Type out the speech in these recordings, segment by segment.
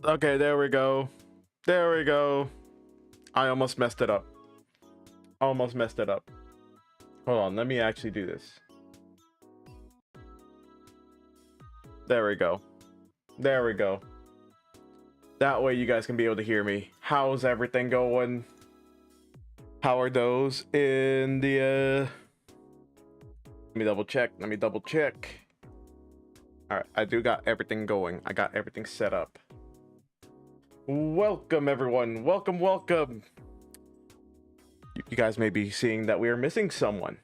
Okay, there we go. There we go. I almost messed it up. Almost messed it up. Hold on, let me actually do this. There we go. There we go. That way you guys can be able to hear me. How's everything going? How are those in the Let me double check. Let me double check. All right, I do got everything going. I got everything set up. Welcome everyone. Welcome, welcome. You guys may be seeing that we are missing someone.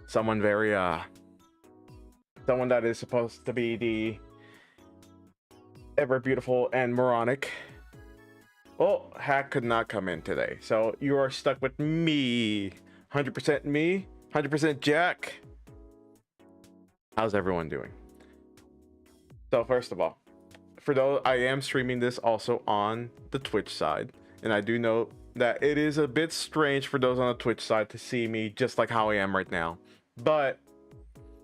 Someone very someone that is supposed to be the ever beautiful and moronic. Well, Hack could not come in today, so you are stuck with me. 100% me, 100% Jack. How's everyone doing? So first of all, for those, I am streaming this also on the Twitch side, and I do know that it is a bit strange for those on the Twitch side to see me just like how I am right now. But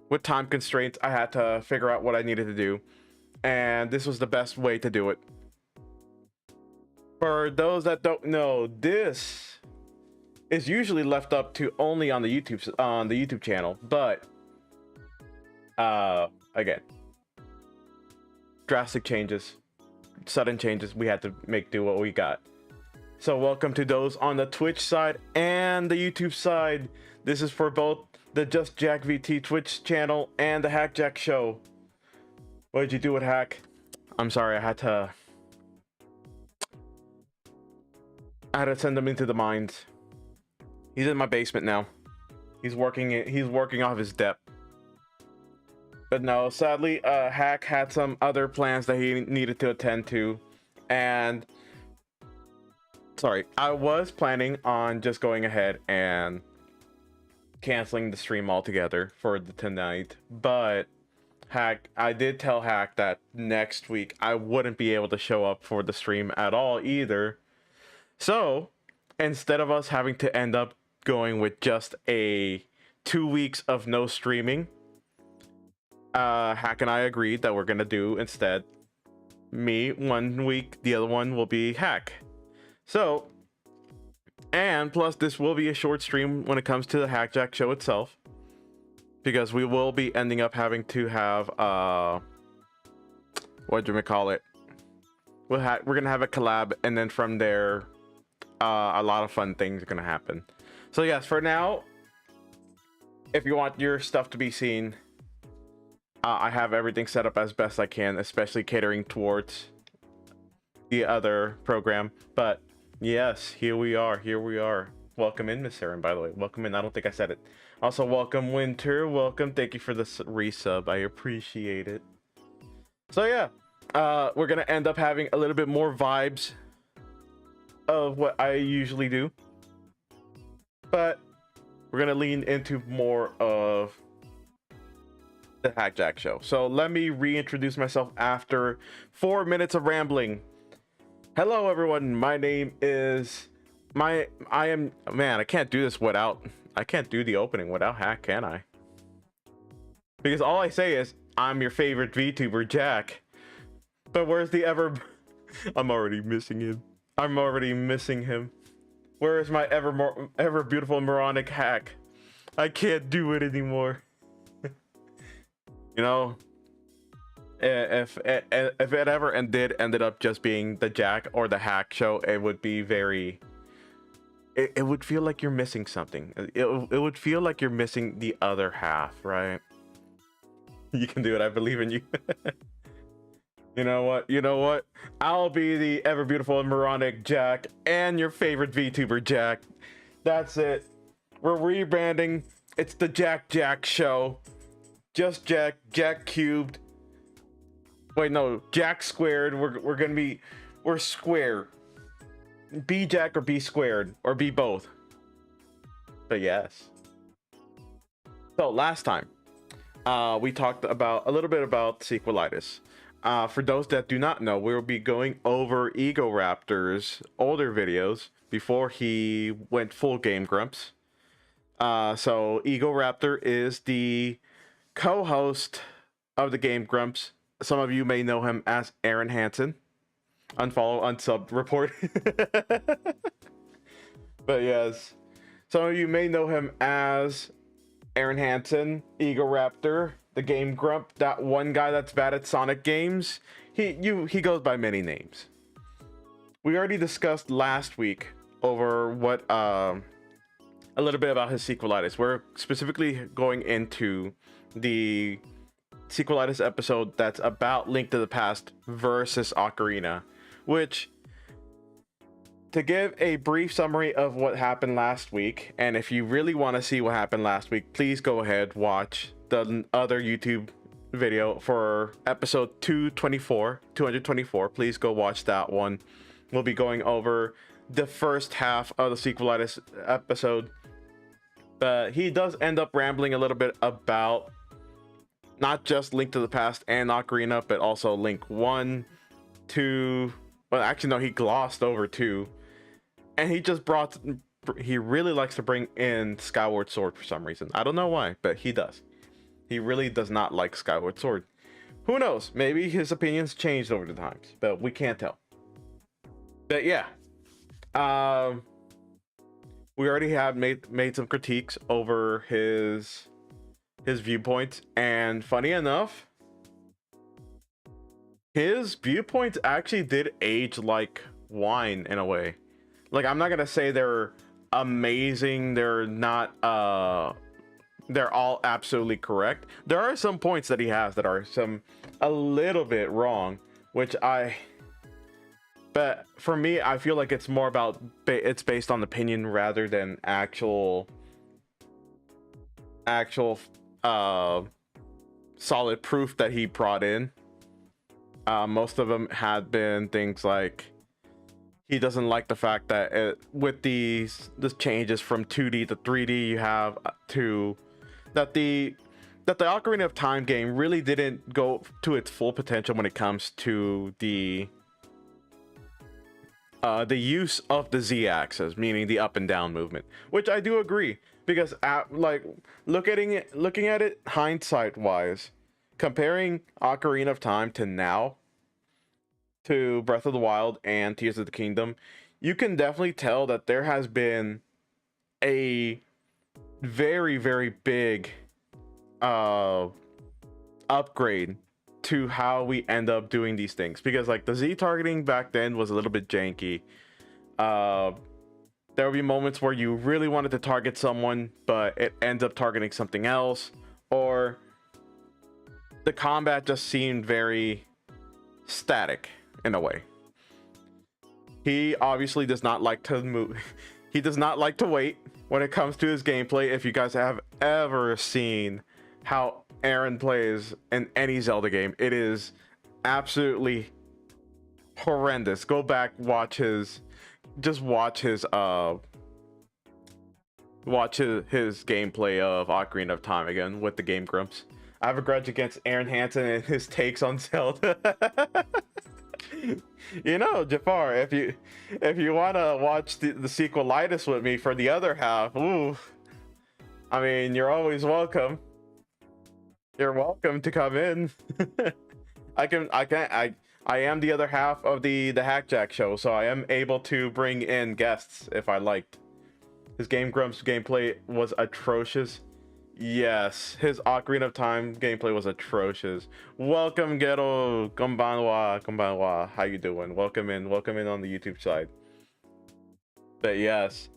with time constraints, I had to figure out what I needed to do, and this was the best way to do it. For those that don't know, this is usually left up to only on the YouTube channel, but again, drastic changes, sudden changes, we had to make do what we got. So welcome to those on the Twitch side and the YouTube side. This is for both the Just Jack VT Twitch channel and the Hack Jack show. What did you do with Hack? I'm sorry, I had to send him into the mines. He's in my basement now. He's working off his depth. But no, sadly, Hack had some other plans that he needed to attend to, and sorry, I was planning on just going ahead and canceling the stream altogether for the tonight, but Hack, I did tell Hack that next week I wouldn't be able to show up for the stream at all either. So instead of us having to end up going with just a 2 weeks of no streaming, Hack and I agreed that we're gonna do instead me 1 week, the other one will be Hack. So, and plus this will be a short stream when it comes to the Hack Jack show itself, because we will be ending up having to have what do we call it? We're gonna have a collab, and then from there a lot of fun things are gonna happen. So yes, for now, if you want your stuff to be seen, I have everything set up as best I can, especially catering towards the other program. But yes, here we are. Here we are. Welcome in, Miss Erin, by the way. Welcome in. I don't think I said it. Also, welcome, Winter. Welcome. Thank you for the resub. I appreciate it. So yeah, we're going to end up having a little bit more vibes of what I usually do. But we're going to lean into more of the Hack Jack show. So let me reintroduce myself after 4 minutes of rambling. Hello everyone, my name is I can't do this without, I can't do the opening without Hack, can I? Because all I say is I'm your favorite VTuber, Jack. But where's the I'm already missing him. I'm already missing him. Where is my ever beautiful moronic Hack? I can't do it anymore. You know, If it ever ended up just being the Jack or the Hack show, it would be very. It would feel like you're missing something. It would feel like you're missing the other half, right? You can do it. I believe in you. You know what? You know what? I'll be the ever beautiful and moronic Jack and your favorite VTuber Jack. That's it. We're rebranding. It's the Jack show. Just Jack cubed. Wait, no, Jack squared. We're square. Be Jack or be squared or be both. But yes. So last time, we talked about a little bit about Sequelitis. For those that do not know, we'll be going over Egoraptor's older videos before he went full Game Grumps. So Egoraptor is the co-host of the Game Grumps. Some of you may know him as Aaron Hansen. Unfollow, unsub, report. But yes, some of you may know him as Aaron Hansen, Egoraptor, the Game Grump, that one guy that's bad at Sonic games. He goes by many names. We already discussed last week over what a little bit about his Sequelitis. We're specifically going into the Sequelitis episode that's about Link to the Past versus Ocarina, which, to give a brief summary of what happened last week, and if you really want to see what happened last week, please go ahead, watch the other YouTube video for episode 224. Please go watch that one. We'll be going over the first half of the Sequelitis episode, but he does end up rambling a little bit about not just Link to the Past and Ocarina, but also Link 1, 2. Well, actually, no, he glossed over 2. And he really likes to bring in Skyward Sword for some reason. I don't know why, but he does. He really does not like Skyward Sword. Who knows? Maybe his opinions changed over the times, but we can't tell. But yeah. We already have made some critiques over his viewpoints, and funny enough, his viewpoints actually did age like wine in a way. Like, I'm not gonna say they're amazing, they're not they're all absolutely correct. There are some points that he has that are a little bit wrong, but for me, I feel like it's more about it's based on opinion rather than actual solid proof that he brought in. Most of them had been things like he doesn't like the fact that with the changes from 2D to 3D, you have that the Ocarina of Time game really didn't go to its full potential when it comes to the use of the Z-axis, meaning the up and down movement, which I do agree, because like looking at it hindsight wise, comparing Ocarina of Time to now, to Breath of the Wild and Tears of the Kingdom, you can definitely tell that there has been a very, very big upgrade to how we end up doing these things, because like the Z targeting back then was a little bit janky. There would be moments where you really wanted to target someone, but it ends up targeting something else, or the combat just seemed very static in a way. He obviously does not like to move. He does not like to wait when it comes to his gameplay. If you guys have ever seen how Aaron plays in any Zelda game, it is absolutely horrendous. Go back, watch his gameplay of Ocarina of Time again with the Game Grumps. I have a grudge against Aaron Hansen and his takes on Zelda. You know, Jafar, if you want to watch the Sequelitis with me for the other half, ooh, I mean, you're always welcome. You're welcome to come in. I am the other half of the HAC JAC show, so I am able to bring in guests if I liked. His Game Grumps gameplay was atrocious. Yes, his Ocarina of Time gameplay was atrocious. Welcome, Ghetto. Konbanwa, konbanwa. How you doing? Welcome in on the YouTube side. But yes,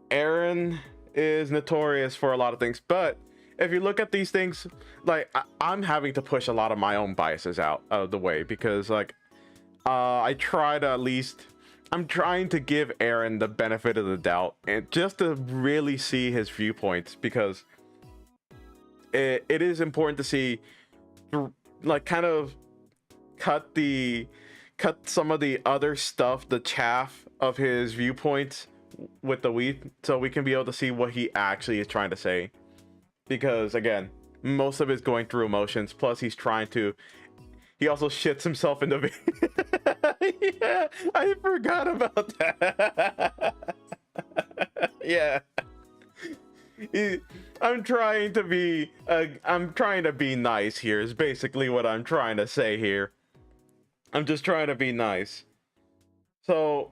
Aaron is notorious for a lot of things. But if you look at these things, like I'm having to push a lot of my own biases out of the way because, like, I try to at least. I'm trying to give Aaron the benefit of the doubt and just to really see his viewpoints because it is important to see, like, kind of cut some of the other stuff, the chaff of his viewpoints with the wheat, so we can be able to see what he actually is trying to say. Because again, most of it's going through emotions. Plus, he also shits himself in the video. Yeah, I forgot about that. Yeah. I'm trying to be nice here is basically what I'm trying to say here. I'm just trying to be nice. So,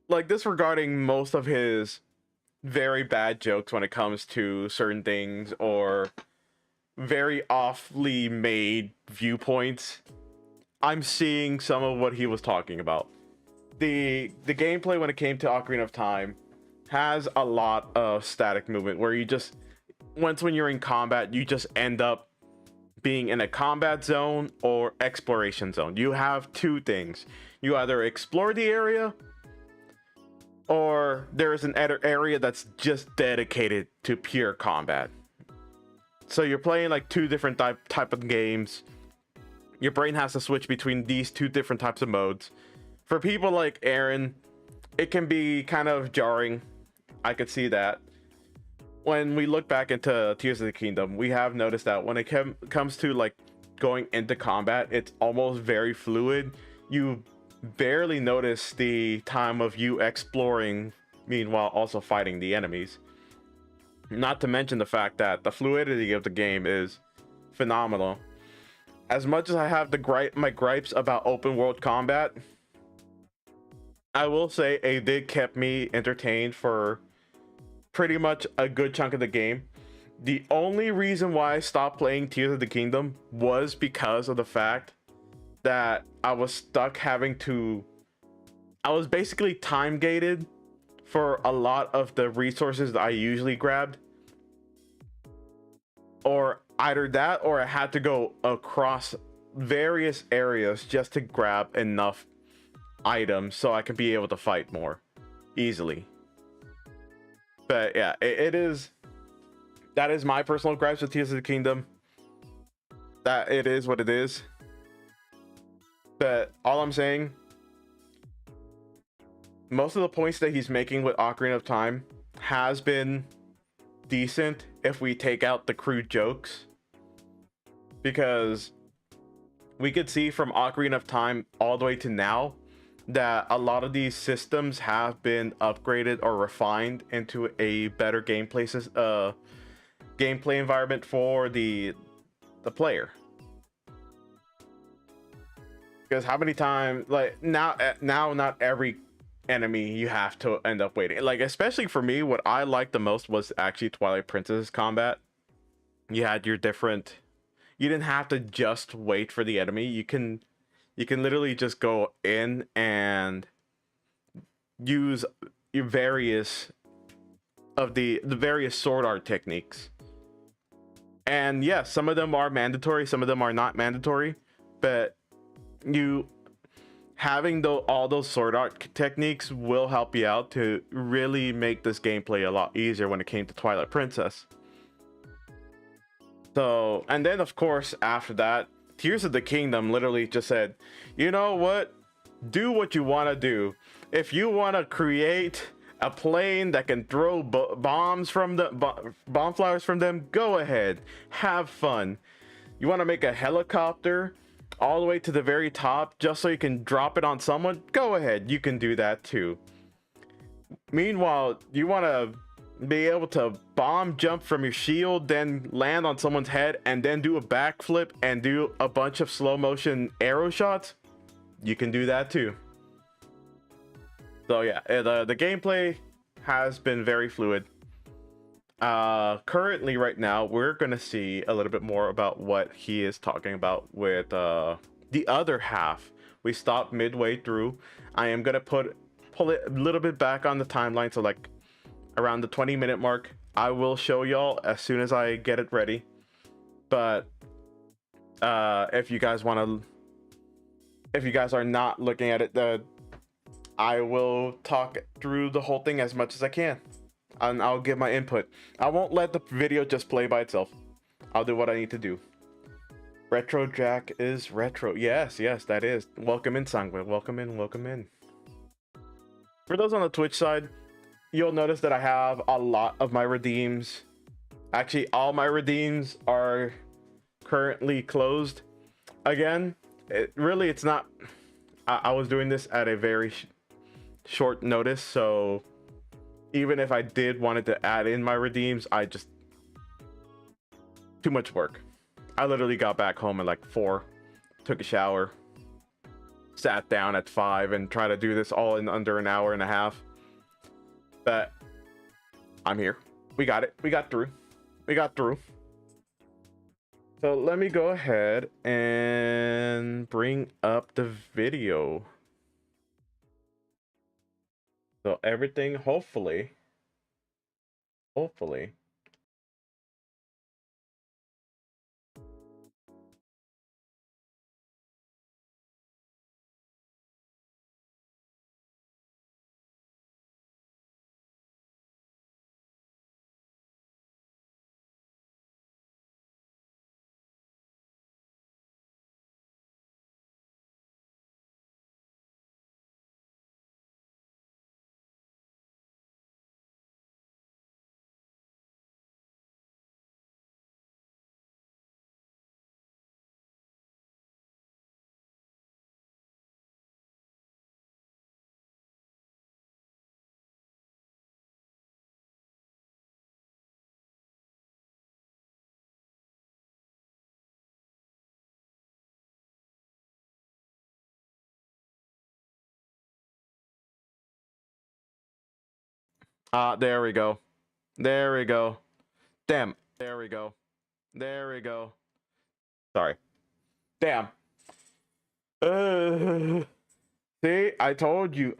like, disregarding most of his very bad jokes when it comes to certain things or very awfully made viewpoints, I'm seeing some of what he was talking about. The gameplay when it came to Ocarina of Time has a lot of static movement where you just, when you're in combat, you just end up being in a combat zone or exploration zone. You have two things. You either explore the area or there's an area that's just dedicated to pure combat. So you're playing like two different type of games. Your brain has to switch between these two different types of modes. For people like Aaron, it can be kind of jarring. I could see that. When we look back into Tears of the Kingdom, we have noticed that when it comes to like going into combat, it's almost very fluid. You barely notice the time of you exploring, meanwhile also fighting the enemies. Not to mention the fact that the fluidity of the game is phenomenal. As much as I have my gripes about open world combat, I will say it did keep me entertained for pretty much a good chunk of the game. The only reason why I stopped playing Tears of the Kingdom was because of the fact that I was stuck I was basically time gated for a lot of the resources that I usually grabbed. Or either that or I had to go across various areas just to grab enough items so I can be able to fight more easily. But yeah, that is my personal gripes with Tears of the Kingdom. That it is what it is. But all I'm saying, most of the points that he's making with Ocarina of Time has been decent if we take out the crude jokes. Because we could see from Ocarina of Time all the way to now that a lot of these systems have been upgraded or refined into a better gameplay environment for the player. Because how many times, like, now not every enemy you have to end up waiting. Like, especially for me, what I liked the most was actually Twilight Princess combat. You had your different, you didn't have to just wait for the enemy. You can literally just go in and use your various of the various sword art techniques. And yes, some of them are mandatory, some of them are not mandatory, but you having all those sword art techniques will help you out to really make this gameplay a lot easier when it came to Twilight Princess. So, and then of course after that, Tears of the Kingdom literally just said, you know what? Do what you want to do. If you want to create a plane that can throw bombs from the bomb flowers from them, go ahead. Have fun. You want to make a helicopter all the way to the very top just so you can drop it on someone? Go ahead. You can do that too. Meanwhile, you want to be able to bomb jump from your shield, then land on someone's head, and then do a backflip and do a bunch of slow motion arrow shots? You can do that too. So yeah, the gameplay has been very fluid. Currently right now we're gonna see a little bit more about what he is talking about with the other half. We stopped midway through. I am gonna pull it a little bit back on the timeline, so like around the 20-minute mark. I will show y'all as soon as I get it ready. But if you guys are not looking at it, I will talk through the whole thing as much as I can, and I'll give my input. I won't let the video just play by itself. I'll do what I need to do. Retro Jack is retro. Yes, that is. Welcome in, Sangwe. Welcome in. For those on the Twitch side, you'll notice that I have a lot of my redeems. Actually, all my redeems are currently closed. Again, it's not. I was doing this at a very short notice, so even if I wanted to add in my redeems, too much work. I literally got back home at like 4, took a shower, sat down at 5, and tried to do this all in under an hour and a half. But I'm here. We got it. We got through. So let me go ahead and bring up the video. So everything, hopefully. There we go. Damn. There we go. Sorry. Damn. See, I told you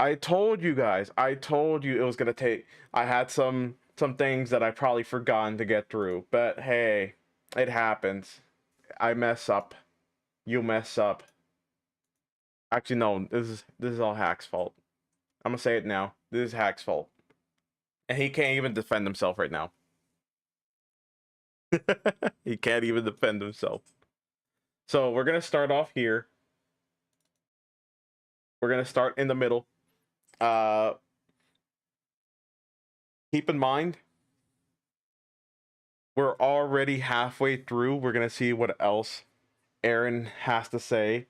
guys. I told you it was gonna take. I had some things that I probably forgotten to get through, but hey, it happens. I mess up. You mess up. Actually, no. This is all Hack's fault. I'm gonna say it now. This is Hack's fault, and he can't even defend himself right now. He can't even defend himself. So we're gonna start off here. We're gonna start in the middle. Keep in mind, we're already halfway through. We're gonna see what else Aaron has to say.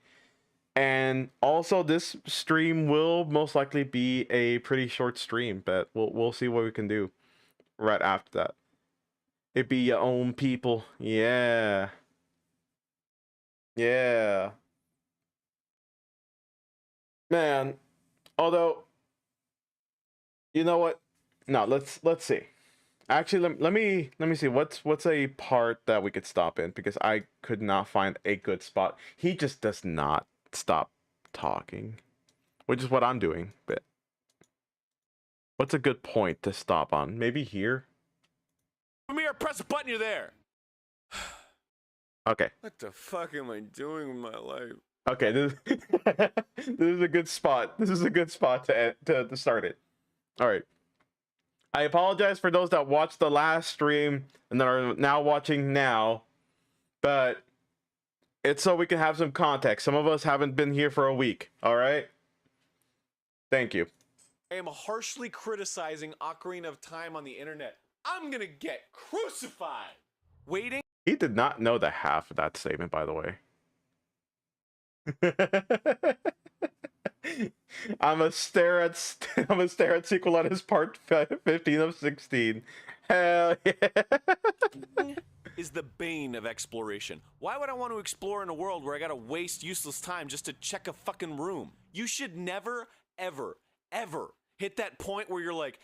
And also, this stream will most likely be a pretty short stream, but we'll see what we can do right after that. It be your own people. Yeah. Man, although, you know what? No, let's see. Actually, let me see what's a part that we could stop in, because I could not find a good spot. He just does not stop talking, which is what I'm doing. But what's a good point to stop on? Maybe here. Come here, press a button. You're there. Okay. What the fuck am I doing with my life? Okay, this is a good spot. This is a good spot to start it. All right. I apologize for those that watched the last stream and that are now watching now, but it's so we can have some context. Some of us haven't been here for a week. All right. Thank you. I am harshly criticizing Ocarina of Time on the internet. I'm gonna get crucified. Waiting. He did not know the half of that statement, by the way. I'm a stare at Sequelitis part 15 of 16. Hell yeah. Is the bane of exploration. Why would I want to explore in a world where I gotta waste useless time just to check a fucking room? You should never, ever, ever Hit that point where you're like,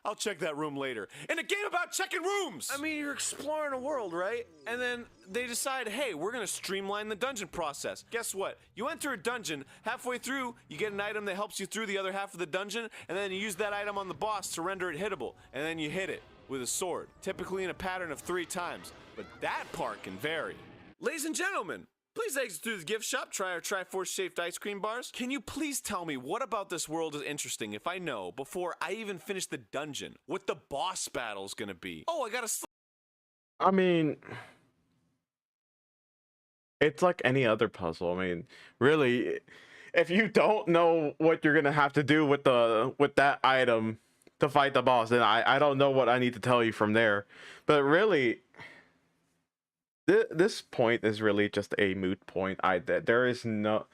I'll check that room later. In a game about checking rooms! I mean, you're exploring a world, right? And then they decide, hey, we're gonna streamline the dungeon process. Guess what? You enter a dungeon, halfway through, you get an item that helps you through the other half of the dungeon, and then you use that item on the boss to render it hittable. And then you hit it with a sword, typically in a pattern of 3 times. But that part can vary. Ladies and gentlemen, please exit through the gift shop, try our Triforce-shaped ice cream bars. Can you please tell me what about this world is interesting if I know, before I even finish the dungeon, what the boss battle's gonna be? Oh, I gotta I mean, it's like any other puzzle. I mean, really, if you don't know what you're gonna have to do with that item to fight the boss, then I don't know what I need to tell you from there. But really, this point is really just a moot point. There is no,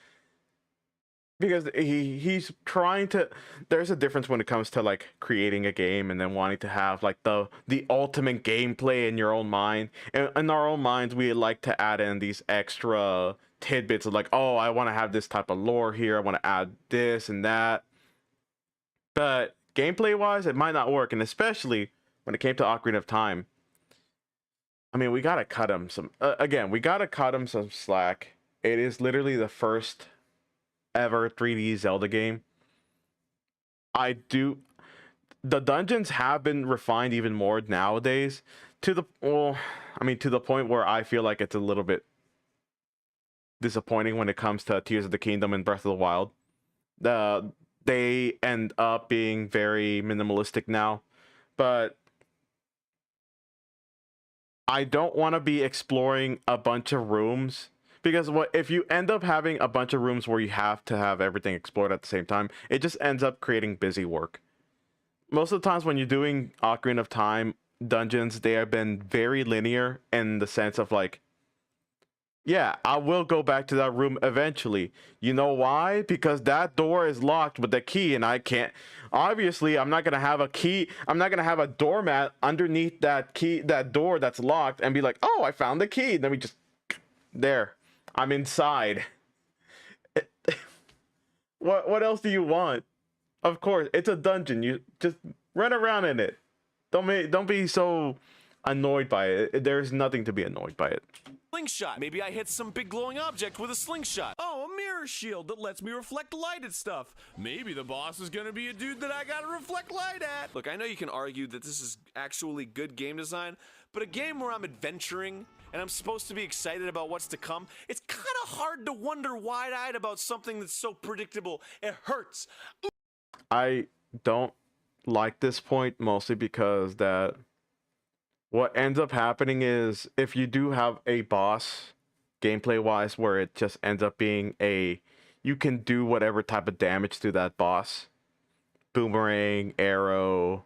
because he's trying to. There's a difference when it comes to like creating a game and then wanting to have like the ultimate gameplay in your own mind. And in our own minds, we like to add in these extra tidbits of like, oh, I want to have this type of lore here. I want to add this and that. But gameplay wise, it might not work, and especially when it came to Ocarina of Time. I mean, we gotta cut him some. Again, we gotta cut him some slack. It is literally the first ever 3D Zelda game. The dungeons have been refined even more nowadays to the point where I feel like it's a little bit disappointing when it comes to Tears of the Kingdom and Breath of the Wild. They end up being very minimalistic now, but I don't want to be exploring a bunch of rooms, because if you end up having a bunch of rooms where you have to have everything explored at the same time, it just ends up creating busy work. Most of the times when you're doing Ocarina of Time dungeons, they have been very linear in the sense of like, yeah, I will go back to that room eventually. You know why? Because that door is locked with the key and I can't. Obviously, I'm not going to have a key. I'm not going to have a doormat underneath that door that's locked and be like, oh, I found the key. And then we just, there, I'm inside. What else do you want? Of course, it's a dungeon. You just run around in it. Don't be so annoyed by it. There's nothing to be annoyed by it. Slingshot. Maybe I hit some big glowing object with a slingshot. Oh, a mirror shield that lets me reflect light at stuff. Maybe the boss is gonna be a dude that I gotta reflect light at. Look, I know you can argue that this is actually good game design, but a game where I'm adventuring and I'm supposed to be excited about what's to come, it's kind of hard to wonder wide-eyed about something that's so predictable. It hurts. I don't like this point mostly because that what ends up happening is if you do have a boss gameplay wise where it just ends up being you can do whatever type of damage to that boss, boomerang, arrow,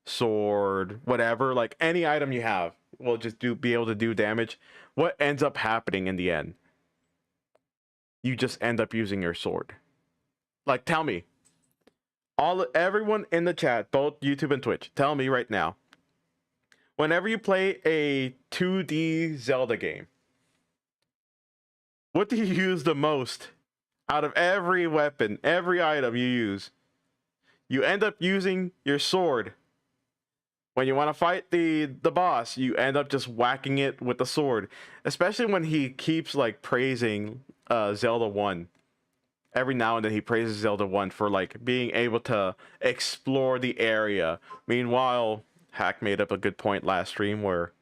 sword, whatever, like any item you have will just be able to do damage. What ends up happening in the end? You just end up using your sword. Like, tell me, everyone in the chat, both YouTube and Twitch, tell me right now, whenever you play a 2D Zelda game, what do you use the most out of every weapon, every item you use? You end up using your sword. When you want to fight the boss, you end up just whacking it with the sword. Especially when he keeps like praising Zelda 1. Every now and then he praises Zelda 1 for like being able to explore the area. Meanwhile, Hack made up a good point last stream where,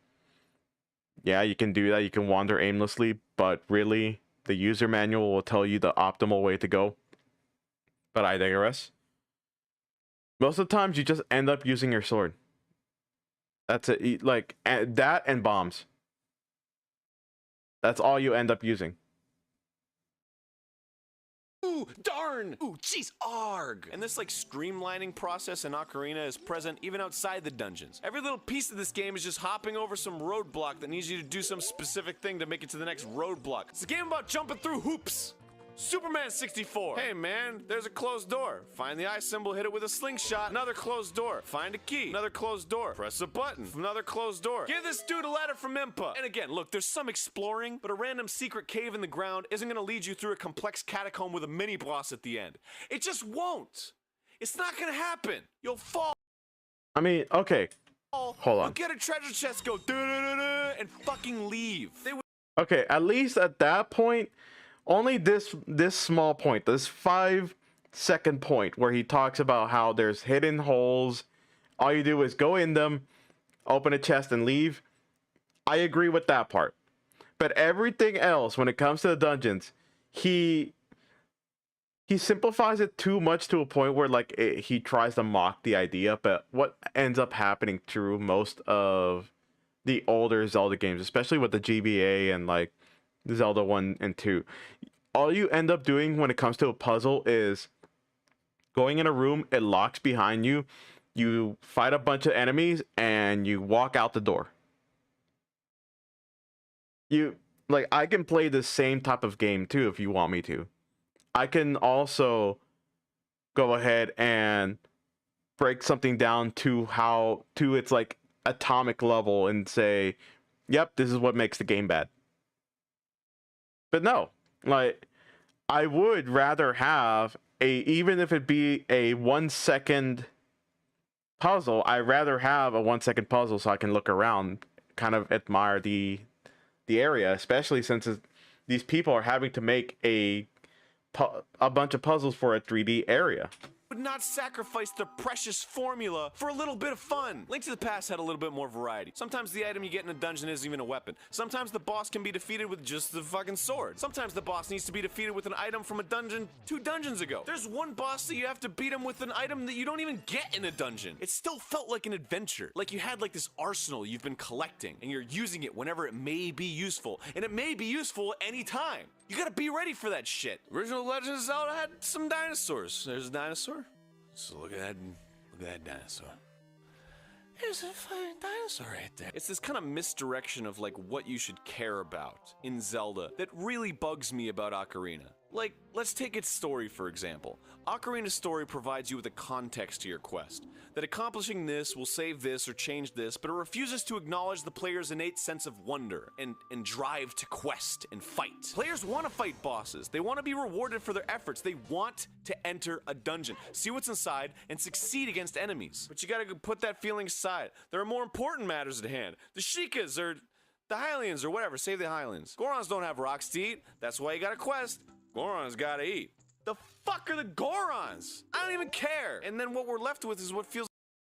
yeah, you can do that. You can wander aimlessly, but really, the user manual will tell you the optimal way to go. But I digress. Most of the times, you just end up using your sword. That's it. Like, that and bombs. That's all you end up using. Ooh, darn! Ooh, jeez, arg! And this, like, streamlining process in Ocarina is present even outside the dungeons. Every little piece of this game is just hopping over some roadblock that needs you to do some specific thing to make it to the next roadblock. It's a game about jumping through hoops. Superman 64. Hey man, there's a closed door. Find the eye symbol, hit it with a slingshot. Another closed door. Find a key. Another closed door. Press a button. Another closed door. Give this dude a letter from Impa. And again, look, there's some exploring, but a random secret cave in the ground isn't gonna lead you through a complex catacomb with a mini boss at the end. It just won't. It's not gonna happen. You'll fall. I mean, okay, hold on. You'll get a treasure chest, go da-da-da-da, and fucking leave. Okay, at least at that point, only this small point, this 5-second point where he talks about how there's hidden holes. All you do is go in them, open a chest, and leave. I agree with that part. But everything else, when it comes to the dungeons, he simplifies it too much to a point where like he tries to mock the idea. But what ends up happening through most of the older Zelda games, especially with the GBA and like Zelda 1 and 2, all you end up doing when it comes to a puzzle is going in a room, it locks behind you, you fight a bunch of enemies, and you walk out the door. I can play the same type of game too if you want me to. I can also go ahead and break something down to its like atomic level and say, yep, this is what makes the game bad. But no, like, I would rather have even if it be a 1-second puzzle, I'd rather have a 1-second puzzle so I can look around, kind of admire the area, especially since these people are having to make a bunch of puzzles for a 3D area. Would not sacrifice the precious formula for a little bit of fun. Link to the Past had a little bit more variety. Sometimes the item you get in a dungeon isn't even a weapon. Sometimes the boss can be defeated with just the fucking sword. Sometimes the boss needs to be defeated with an item from a dungeon 2 dungeons ago. There's one boss that you have to beat him with an item that you don't even get in a dungeon. It still felt like an adventure. Like you had like this arsenal you've been collecting and you're using it whenever it may be useful. And it may be useful anytime. You gotta be ready for that shit. Original Legend of Zelda had some dinosaurs. There's a dinosaur. So look at that dinosaur. There's a fucking dinosaur right there. It's this kind of misdirection of like what you should care about in Zelda that really bugs me about Ocarina. Like, let's take its story for example. Ocarina's story provides you with a context to your quest. That accomplishing this will save this or change this, but it refuses to acknowledge the player's innate sense of wonder and drive to quest and fight. Players want to fight bosses. They want to be rewarded for their efforts. They want to enter a dungeon, see what's inside, and succeed against enemies. But you gotta put that feeling aside. There are more important matters at hand. The Sheikahs or the Hylians or whatever. Save the Hylians. Gorons don't have rocks to eat. That's why you gotta quest. Gorons gotta eat. The fuck are the Gorons? I don't even care. And then what we're left with is what feels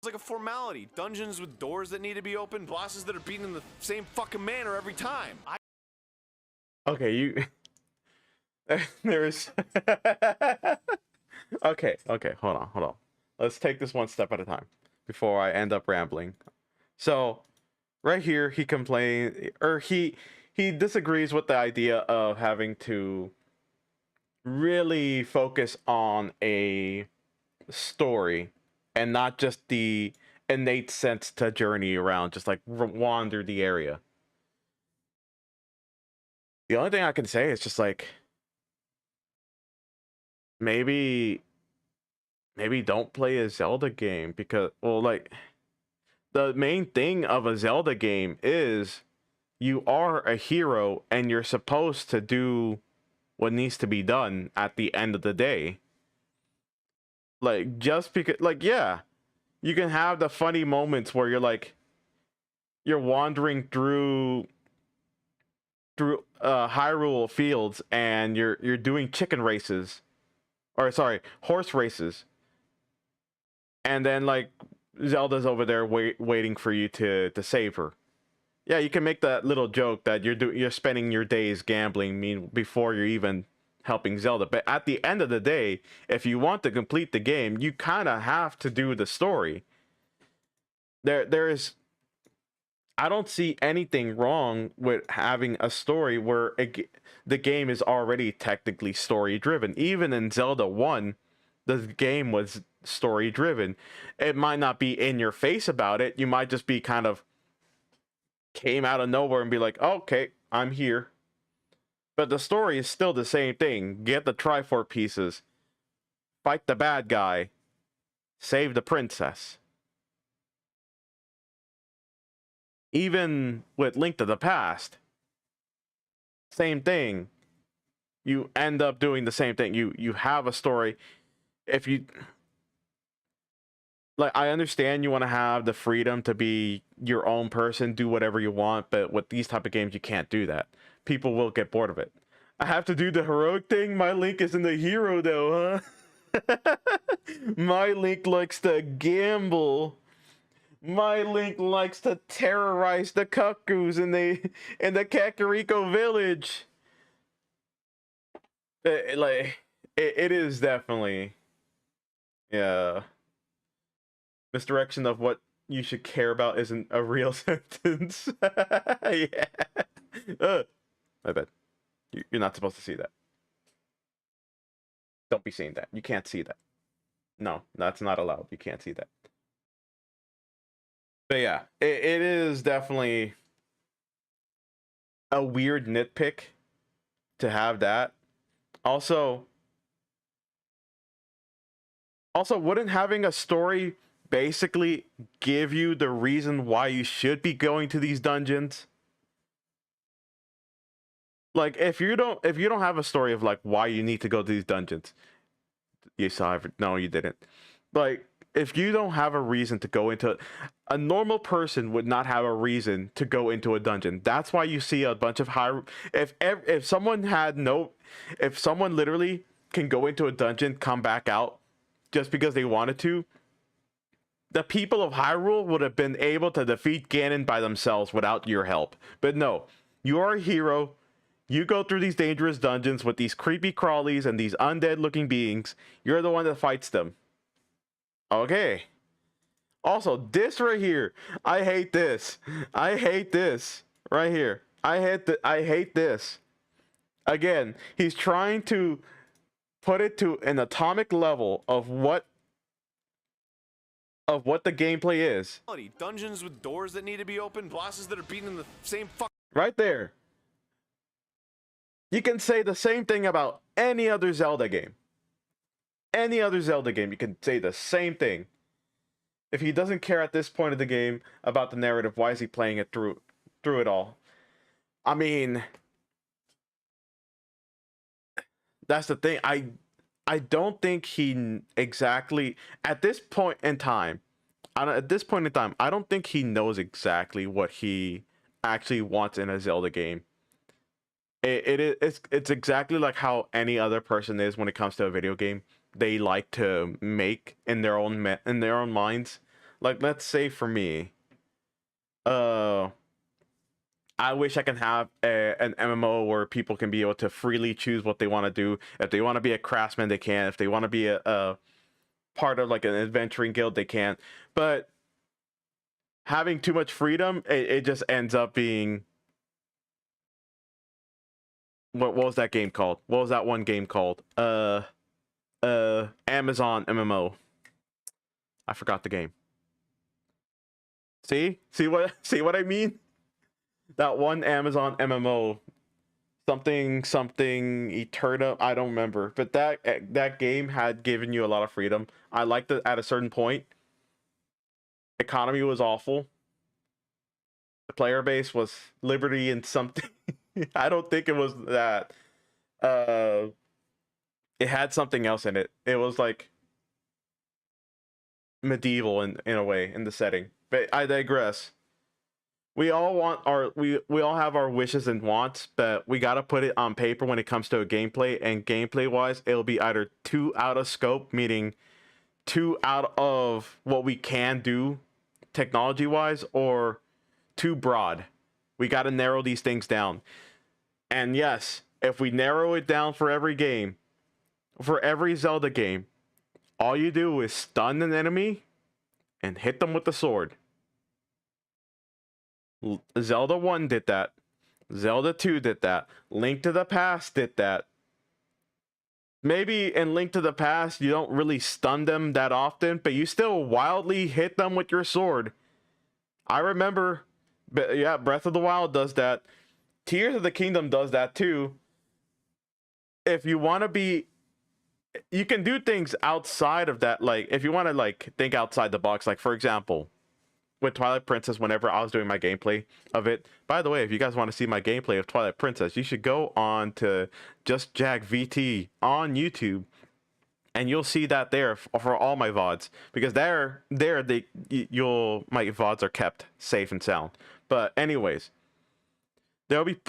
like a formality. Dungeons with doors that need to be opened, bosses that are beaten in the same fucking manner every time. Okay, you... There's... Okay, hold on. Let's take this one step at a time before I end up rambling. So, right here, he complains, or he disagrees with the idea of having to really focus on a story and not just the innate sense to journey around, just like wander the area. The only thing I can say is just like, maybe don't play a Zelda game, because, well, like, the main thing of a Zelda game is you are a hero and you're supposed to do what needs to be done at the end of the day. Like, just because, like, yeah, you can have the funny moments where you're wandering through Hyrule fields and you're doing chicken races, or sorry, horse races, and then like Zelda's over there waiting for you to save her. Yeah, you can make that little joke that you're spending your days gambling before you're even helping Zelda. But at the end of the day, if you want to complete the game, you kind of have to do the story. I don't see anything wrong with having a story where the game is already technically story driven. Even in Zelda 1, the game was story driven. It might not be in your face about it. You might just be kind of came out of nowhere and be like, oh, okay, I'm here. But the story is still the same thing. Get the Triforce pieces, fight the bad guy, save the princess. Even with Link to the Past, same thing. You end up doing the same thing. You have a story. like, I understand you want to have the freedom to be your own person, do whatever you want, but with these type of games, you can't do that. People will get bored of it. I have to do the heroic thing. My Link isn't a hero, though, huh? My Link likes to gamble. My Link likes to terrorize the cuckoos in the Kakariko village. It is definitely, yeah. Misdirection of what you should care about isn't a real sentence. Yeah. My bad. You're not supposed to see that. Don't be seeing that. You can't see that. No, that's not allowed. You can't see that. But yeah, it is definitely a weird nitpick to have that. Also, wouldn't having a story basically give you the reason why you should be going to these dungeons? Like, if you don't have a story of like why you need to go to these dungeons, you saw it. No, you didn't. Like, if you don't have a reason to go into, a normal person would not have a reason to go into a dungeon. That's why you see a bunch of high. If someone literally can go into a dungeon, come back out just because they wanted to, the people of Hyrule would have been able to defeat Ganon by themselves without your help. But no, you are a hero. You go through these dangerous dungeons with these creepy crawlies and these undead looking beings. You're the one that fights them. Okay. Also, this right here. I hate this. I hate this. Right here. I hate this. Again, he's trying to put it to an atomic level of what the gameplay is. Dungeons with doors that need to be opened, bosses that are beaten in the same fuck. Right there. You can say the same thing about any other Zelda game. Any other Zelda game, you can say the same thing. If he doesn't care at this point of the game about the narrative, why is he playing it through it all? I mean, that's the thing. I don't think he exactly at this point in time. I don't think he knows exactly what he actually wants in a Zelda game. It's exactly like how any other person is when it comes to a video game. They like to make in their own minds. Like, let's say for me, I wish I can have an MMO where people can be able to freely choose what they want to do. If they want to be a craftsman, they can. If they want to be a part of like an adventuring guild, they can. But having too much freedom, it just ends up being, what was that game called? What was that one game called? Amazon MMO. I forgot the game. See what I mean? That one Amazon MMO, something Eterna, I don't remember, but that game had given you a lot of freedom. I liked it at a certain point. Economy was awful. The player base was Liberty and something. I don't think it was that. It had something else in it. It was like medieval in a way in the setting. But I digress. We all have our wishes and wants, but we gotta put it on paper when it comes to a gameplay. And gameplay wise, it'll be either too out of scope, meaning too out of what we can do technology wise, or too broad. We gotta narrow these things down. And yes, if we narrow it down for every game, for every Zelda game, all you do is stun an enemy and hit them with the sword. Zelda 1 did that. Zelda 2 did that. Link to the Past did that. Maybe in Link to the Past, you don't really stun them that often, but you still wildly hit them with your sword. I remember, but yeah, Breath of the Wild does that. Tears of the Kingdom does that too. If you want to be, you can do things outside of that. Like, if you want to like think outside the box, like for example, with Twilight Princess, whenever I was doing my gameplay of it. By the way, if you guys want to see my gameplay of Twilight Princess, you should go on to Just Jack VT on YouTube And you'll see that there for all my VODs, because my VODs are kept safe and sound. But anyways, there'll be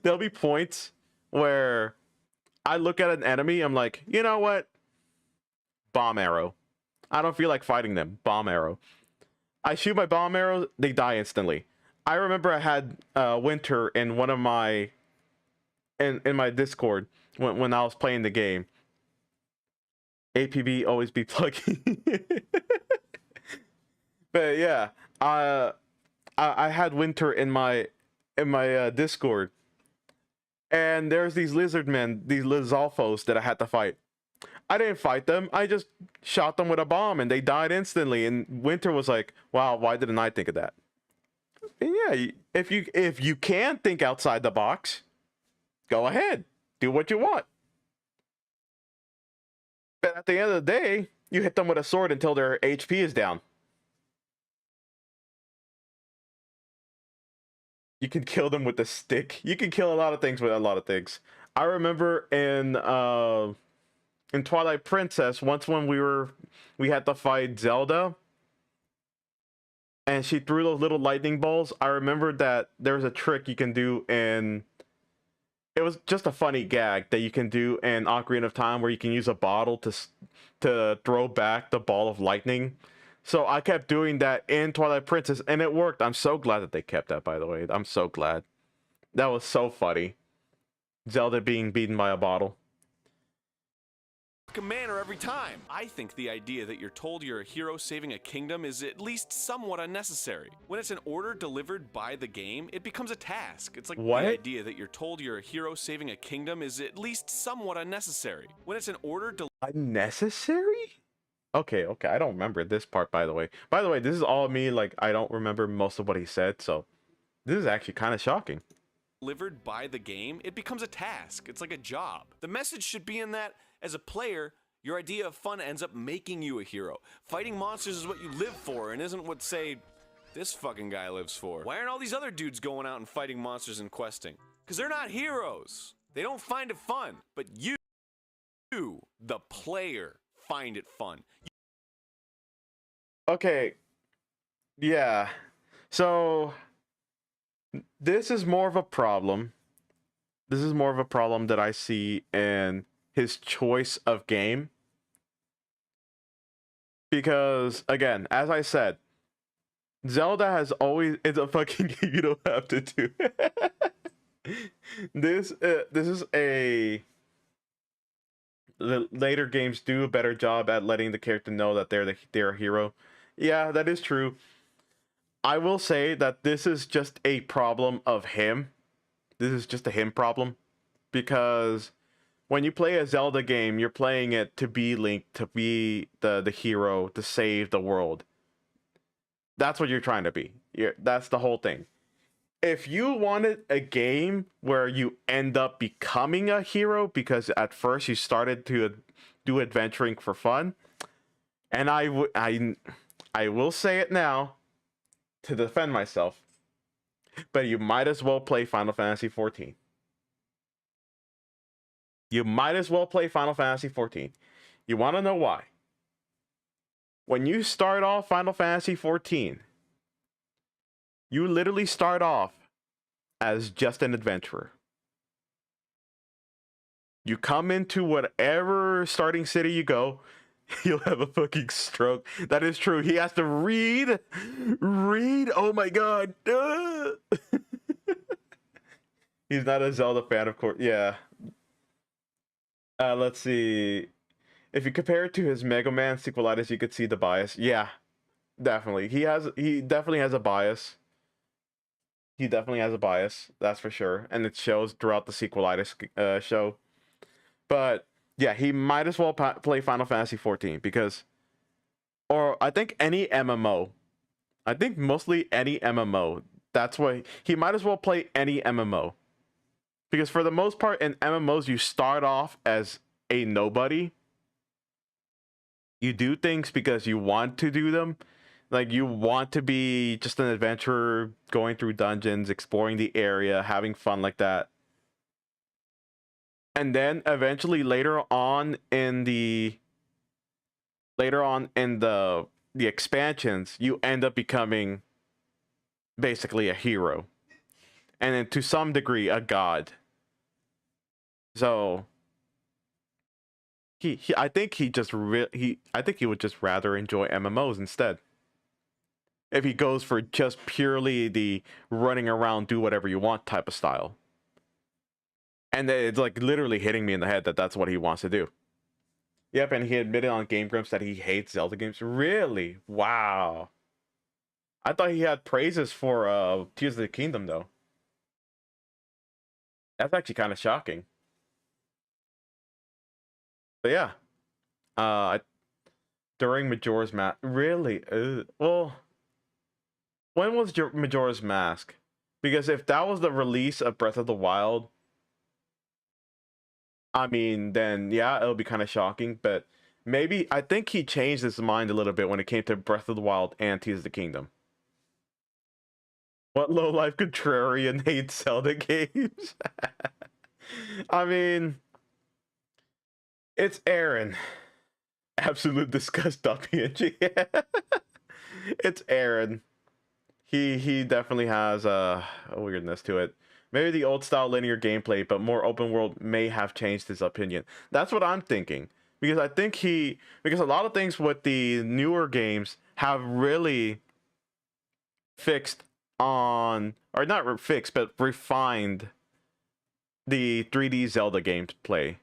there'll be points where I look at an enemy, I'm like, you know what? Bomb arrow. I don't feel like fighting them. Bomb arrow. I shoot my bomb arrows, they die instantly. I remember I had Winter in one of my in my Discord when I was playing the game. APB always be plugging. But yeah, I had Winter in my Discord, and there's these lizard men, these Lizalfos that I had to fight. I didn't fight them. I just shot them with a bomb, and they died instantly. And Winter was like, "Wow, why didn't I think of that?" And yeah, if you can think outside the box, go ahead, do what you want. But at the end of the day, you hit them with a sword until their HP is down. You can kill them with a stick. You can kill a lot of things with a lot of things. I remember in Twilight Princess, once when we had to fight Zelda, and she threw those little lightning balls. I remember that there was a trick you can do in. It was just a funny gag that you can do in Ocarina of Time, where you can use a bottle to throw back the ball of lightning. So I kept doing that in Twilight Princess, and it worked. I'm so glad that they kept that, by the way. I'm so glad. That was so funny. Zelda being beaten by a bottle. A manner every time. I think the idea that you're told you're a hero saving a kingdom is at least somewhat unnecessary. When it's an order delivered by the game, it becomes a task. It's like what? The idea that you're told you're a hero saving a kingdom is at least somewhat unnecessary. When it's an order unnecessary? Okay, I don't remember this part, by the way. By the way, this is all me, like, I don't remember most of what he said, so this is actually kind of shocking. Delivered by the game, it becomes a task. It's like a job. The message should be in that, as a player, your idea of fun ends up making you a hero. Fighting monsters is what you live for and isn't what, say, this fucking guy lives for. Why aren't all these other dudes going out and fighting monsters and questing? Because they're not heroes. They don't find it fun. But you, the player, find it fun. Okay. Yeah. So this is more of a problem. This is more of a problem that I see in his choice of game. Because, again, as I said, Zelda has always... It's a fucking game you don't have to do. This is a... The later games do a better job at letting the character know that they're a hero. Yeah, that is true. I will say that this is just a problem of him. This is just a him problem. Because when you play a Zelda game, you're playing it to be Link, to be the hero, to save the world. That's what you're trying to be. That's the whole thing. If you wanted a game where you end up becoming a hero because at first you started to do adventuring for fun, and I will say it now to defend myself, but you might as well play Final Fantasy XIV. You might as well play Final Fantasy XIV. You want to know why? When you start off Final Fantasy XIV, you literally start off as just an adventurer. You come into whatever starting city you go, you'll have a fucking stroke. That is true. He has to read. Oh my god. He's not a Zelda fan, of course. Yeah. Let's see. If you compare it to his Mega Man Sequelitis, you could see the bias. Yeah, definitely. He definitely has a bias. He definitely has a bias, that's for sure. And it shows throughout the Sequelitis show. But yeah, he might as well play Final Fantasy XIV because, or I think any MMO. I think mostly any MMO. That's why he might as well play any MMO. Because for the most part in MMOs, you start off as a nobody. You do things because you want to do them. Like, you want to be just an adventurer, going through dungeons, exploring the area, having fun like that. And then eventually later on in the later on in the expansions, you end up becoming basically a hero, and then to some degree a god. So I think he just I think he would just rather enjoy MMOs instead. If he goes for just purely the running around, do whatever you want type of style. And it's like literally hitting me in the head that that's what he wants to do. Yep, and he admitted on Game Grumps that he hates Zelda games. Really? Wow. I thought he had praises for Tears of the Kingdom though. That's actually kind of shocking. But yeah. During Majora's Mask. Really? Well, when was Majora's Mask? Because if that was the release of Breath of the Wild, I mean, then yeah, it'll be kind of shocking. But maybe, I think he changed his mind a little bit when it came to Breath of the Wild and Tears of the Kingdom. What low-life contrarian hates Zelda games? I mean, it's Aaron. Absolute disgust.png. It's Aaron. He definitely has a weirdness to it. Maybe the old style linear gameplay, but more open world may have changed his opinion. That's what I'm thinking. Because I think because a lot of things with the newer games have really fixed on, or not fixed, but refined the 3D Zelda gameplay.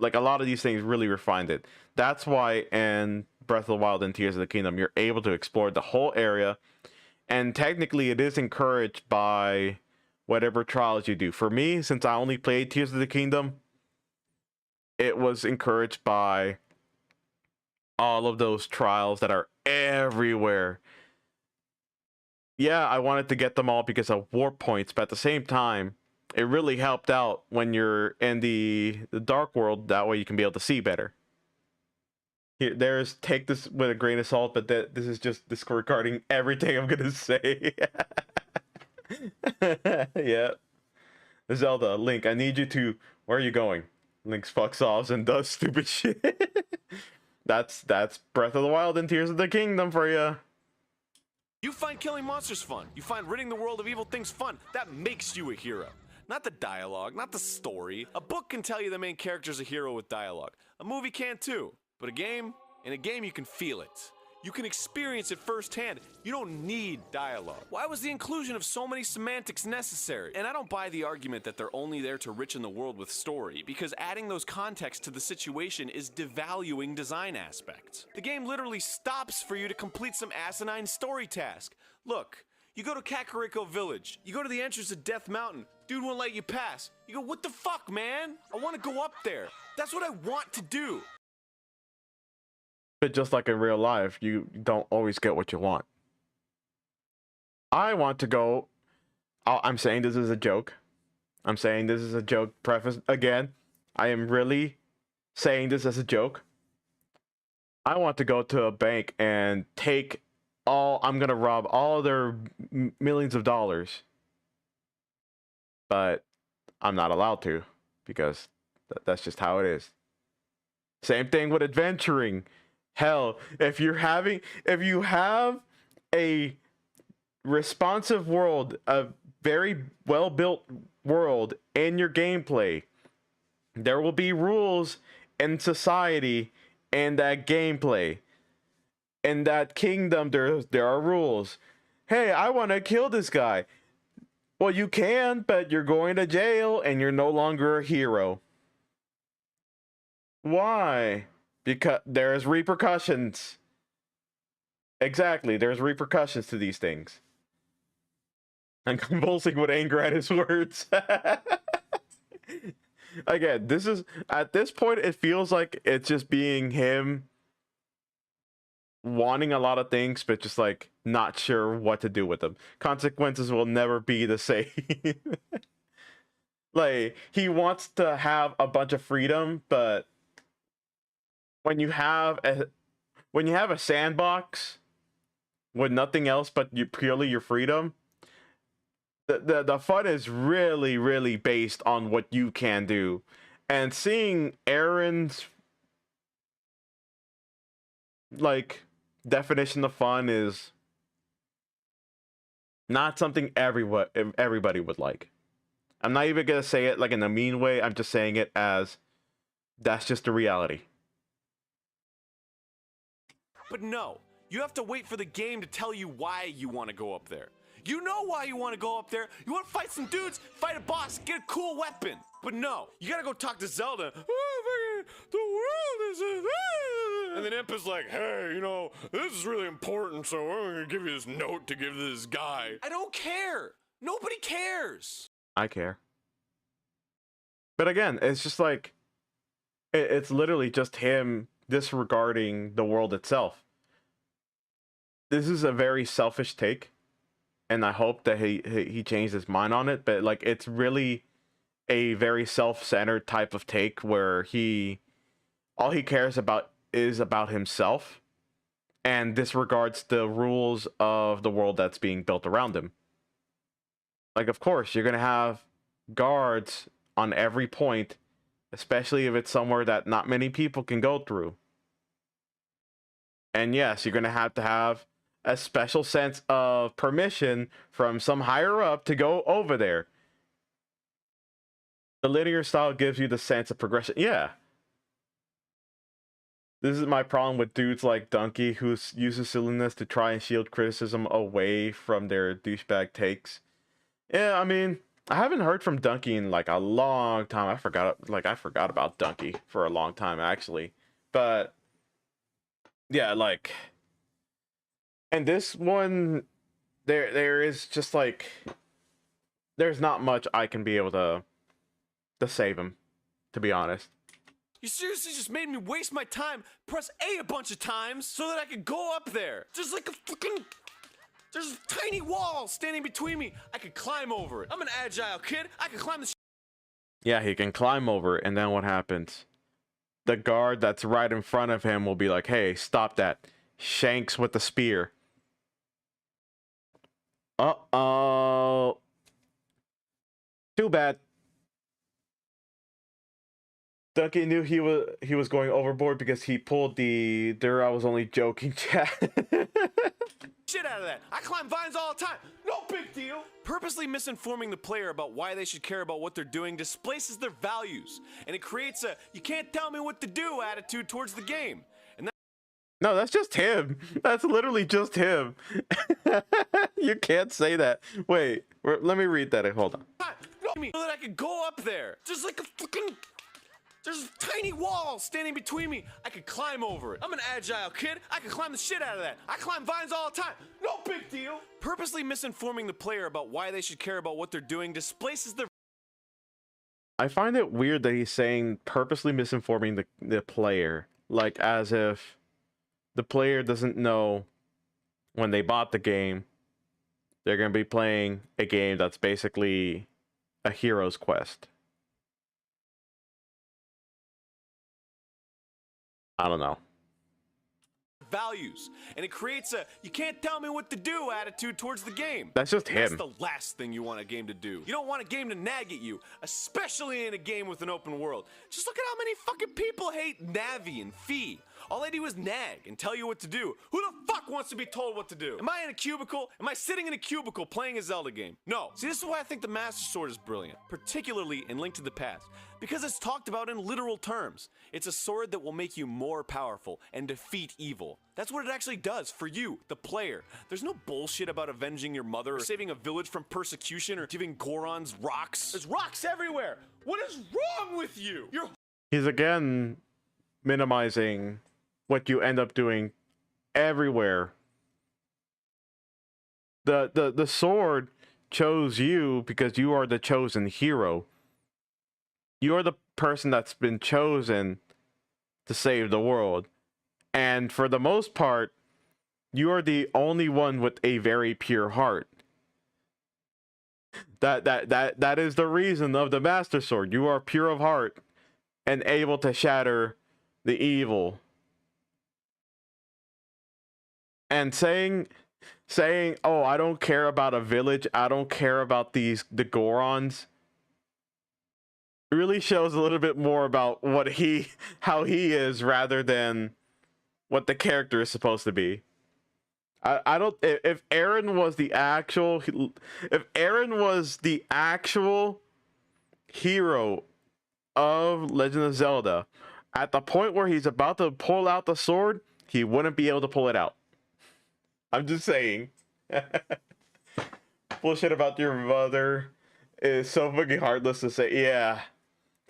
Like a lot of these things really refined it. That's why in Breath of the Wild and Tears of the Kingdom, you're able to explore the whole area. And technically, it is encouraged by whatever trials you do. For me, since I only played Tears of the Kingdom, it was encouraged by all of those trials that are everywhere. Yeah, I wanted to get them all because of warp points, but at the same time, it really helped out when you're in the dark world. That way you can be able to see better. Here, take this with a grain of salt, but this is just disregarding everything I'm gonna say. Yeah. Zelda, Link, I need you to... Where are you going? Link fucks off and does stupid shit. That's Breath of the Wild and Tears of the Kingdom for you. You find killing monsters fun. You find ridding the world of evil things fun. That makes you a hero. Not the dialogue, not the story. A book can tell you the main character's a hero with dialogue. A movie can too. But in a game you can feel it. You can experience it firsthand. You don't need dialogue. Why was the inclusion of so many semantics necessary? And I don't buy the argument that they're only there to richen the world with story, because adding those contexts to the situation is devaluing design aspects. The game literally stops for you to complete some asinine story task. Look, you go to Kakariko Village. You go to the entrance of Death Mountain. Dude won't let you pass. You go, what the fuck, man? I want to go up there. That's what I want to do. But just like in real life, you don't always get what you want. I want to go... I'm saying this is a joke. I'm saying this is a joke. Preface again. I am really saying this as a joke. I want to go to a bank and take all... I'm going to rob all their millions of dollars. But I'm not allowed to, because that's just how it is. Same thing with adventuring. Hell, if you have a responsive world, a very well-built world in your gameplay, there will be rules in society and that gameplay. In that kingdom, there are rules. Hey, I want to kill this guy. Well, you can, but you're going to jail and you're no longer a hero. Why? Because there's repercussions. Exactly, there's repercussions to these things. I'm convulsing with anger at his words. Again, this is... At this point, it feels like it's just being him wanting a lot of things, but just like not sure what to do with them. Consequences will never be the same. Like, he wants to have a bunch of freedom, but when you have a sandbox with nothing else but purely your freedom, the fun is really based on what you can do. And seeing Aaron's like definition of fun is not something everybody would like. I'm not even gonna say it like in a mean way. I'm just saying it as that's just the reality. But no, you have to wait for the game to tell you why you want to go up there. You know why you want to go up there. You want to fight some dudes, fight a boss, get a cool weapon. But no, you gotta go talk to Zelda. Oh, the world is and then Imp is like, hey, you know, this is really important, so I'm gonna give you this note to give to this guy. I don't care. Nobody cares. I care. But again, it's just like, it's literally just him disregarding the world itself. This is a very selfish take, and I hope that he changed his mind on it, but like, it's really a very self-centered type of take where all he cares about is about himself and disregards the rules of the world that's being built around him. Like, of course, you're going to have guards on every point, especially if it's somewhere that not many people can go through. And yes, you're going to have a special sense of permission from some higher up to go over there. The linear style gives you the sense of progression. Yeah. This is my problem with dudes like Donkey, who uses silliness to try and shield criticism away from their douchebag takes. Yeah, I mean, I haven't heard from Donkey in like a long time. I forgot about Donkey for a long time, actually. But yeah, like, and this one, there is just like, there's not much I can be able to save him, to be honest. You seriously just made me waste my time, press A bunch of times so that I could go up there. Just like a fucking... There's a tiny wall standing between me. I could climb over it. I'm an agile kid. I can climb the... Yeah, he can climb over it, and then what happens? The guard that's right in front of him will be like, hey, stop that. Shanks with the spear. Uh-oh. Too bad. Ducky knew he was going overboard because he pulled the I was only joking chat. Shit out of that. I climb vines all the time. No big deal. Purposely misinforming the player about why they should care about what they're doing displaces their values, and it creates a you can't tell me what to do attitude towards the game. And no, that's just him. That's literally just him. You can't say that. Wait, let me read that. Hold on. So that I could go up there. Just like a fucking... There's a tiny wall standing between me. I could climb over it. I'm an agile kid. I can climb the shit out of that. I climb vines all the time. No big deal. Purposely misinforming the player about why they should care about what they're doing displaces their... I find it weird that he's saying purposely misinforming the player. Like, as if the player doesn't know when they bought the game, they're going to be playing a game that's basically a hero's quest. I don't know. Values, and it creates a you can't tell me what to do attitude towards the game. That's just him. That's the last thing you want a game to do. You don't want a game to nag at you, especially in a game with an open world. Just look at how many fucking people hate Navi and Fee. All they do is nag and tell you what to do. Who the fuck wants to be told what to do? Am I in a cubicle? Am I sitting in a cubicle playing a Zelda game? No. See, this is why I think the Master Sword is brilliant, particularly in Link to the Past, because it's talked about in literal terms. It's a sword that will make you more powerful and defeat evil. That's what it actually does for you, the player. There's no bullshit about avenging your mother or saving a village from persecution or giving Gorons rocks. There's rocks everywhere. What is wrong with you? He's again minimizing what you end up doing everywhere. The sword chose you because you are the chosen hero. You are the person that's been chosen to save the world. And for the most part, you are the only one with a very pure heart. That is the reason of the Master Sword. You are pure of heart and able to shatter the evil. And saying, oh, I don't care about a village, I don't care about the Gorons, really shows a little bit more about how he is rather than what the character is supposed to be. I don't, if Aaron was the actual hero of Legend of Zelda, at the point where he's about to pull out the sword, he wouldn't be able to pull it out. I'm just saying. Bullshit about your mother is so fucking heartless to say. Yeah,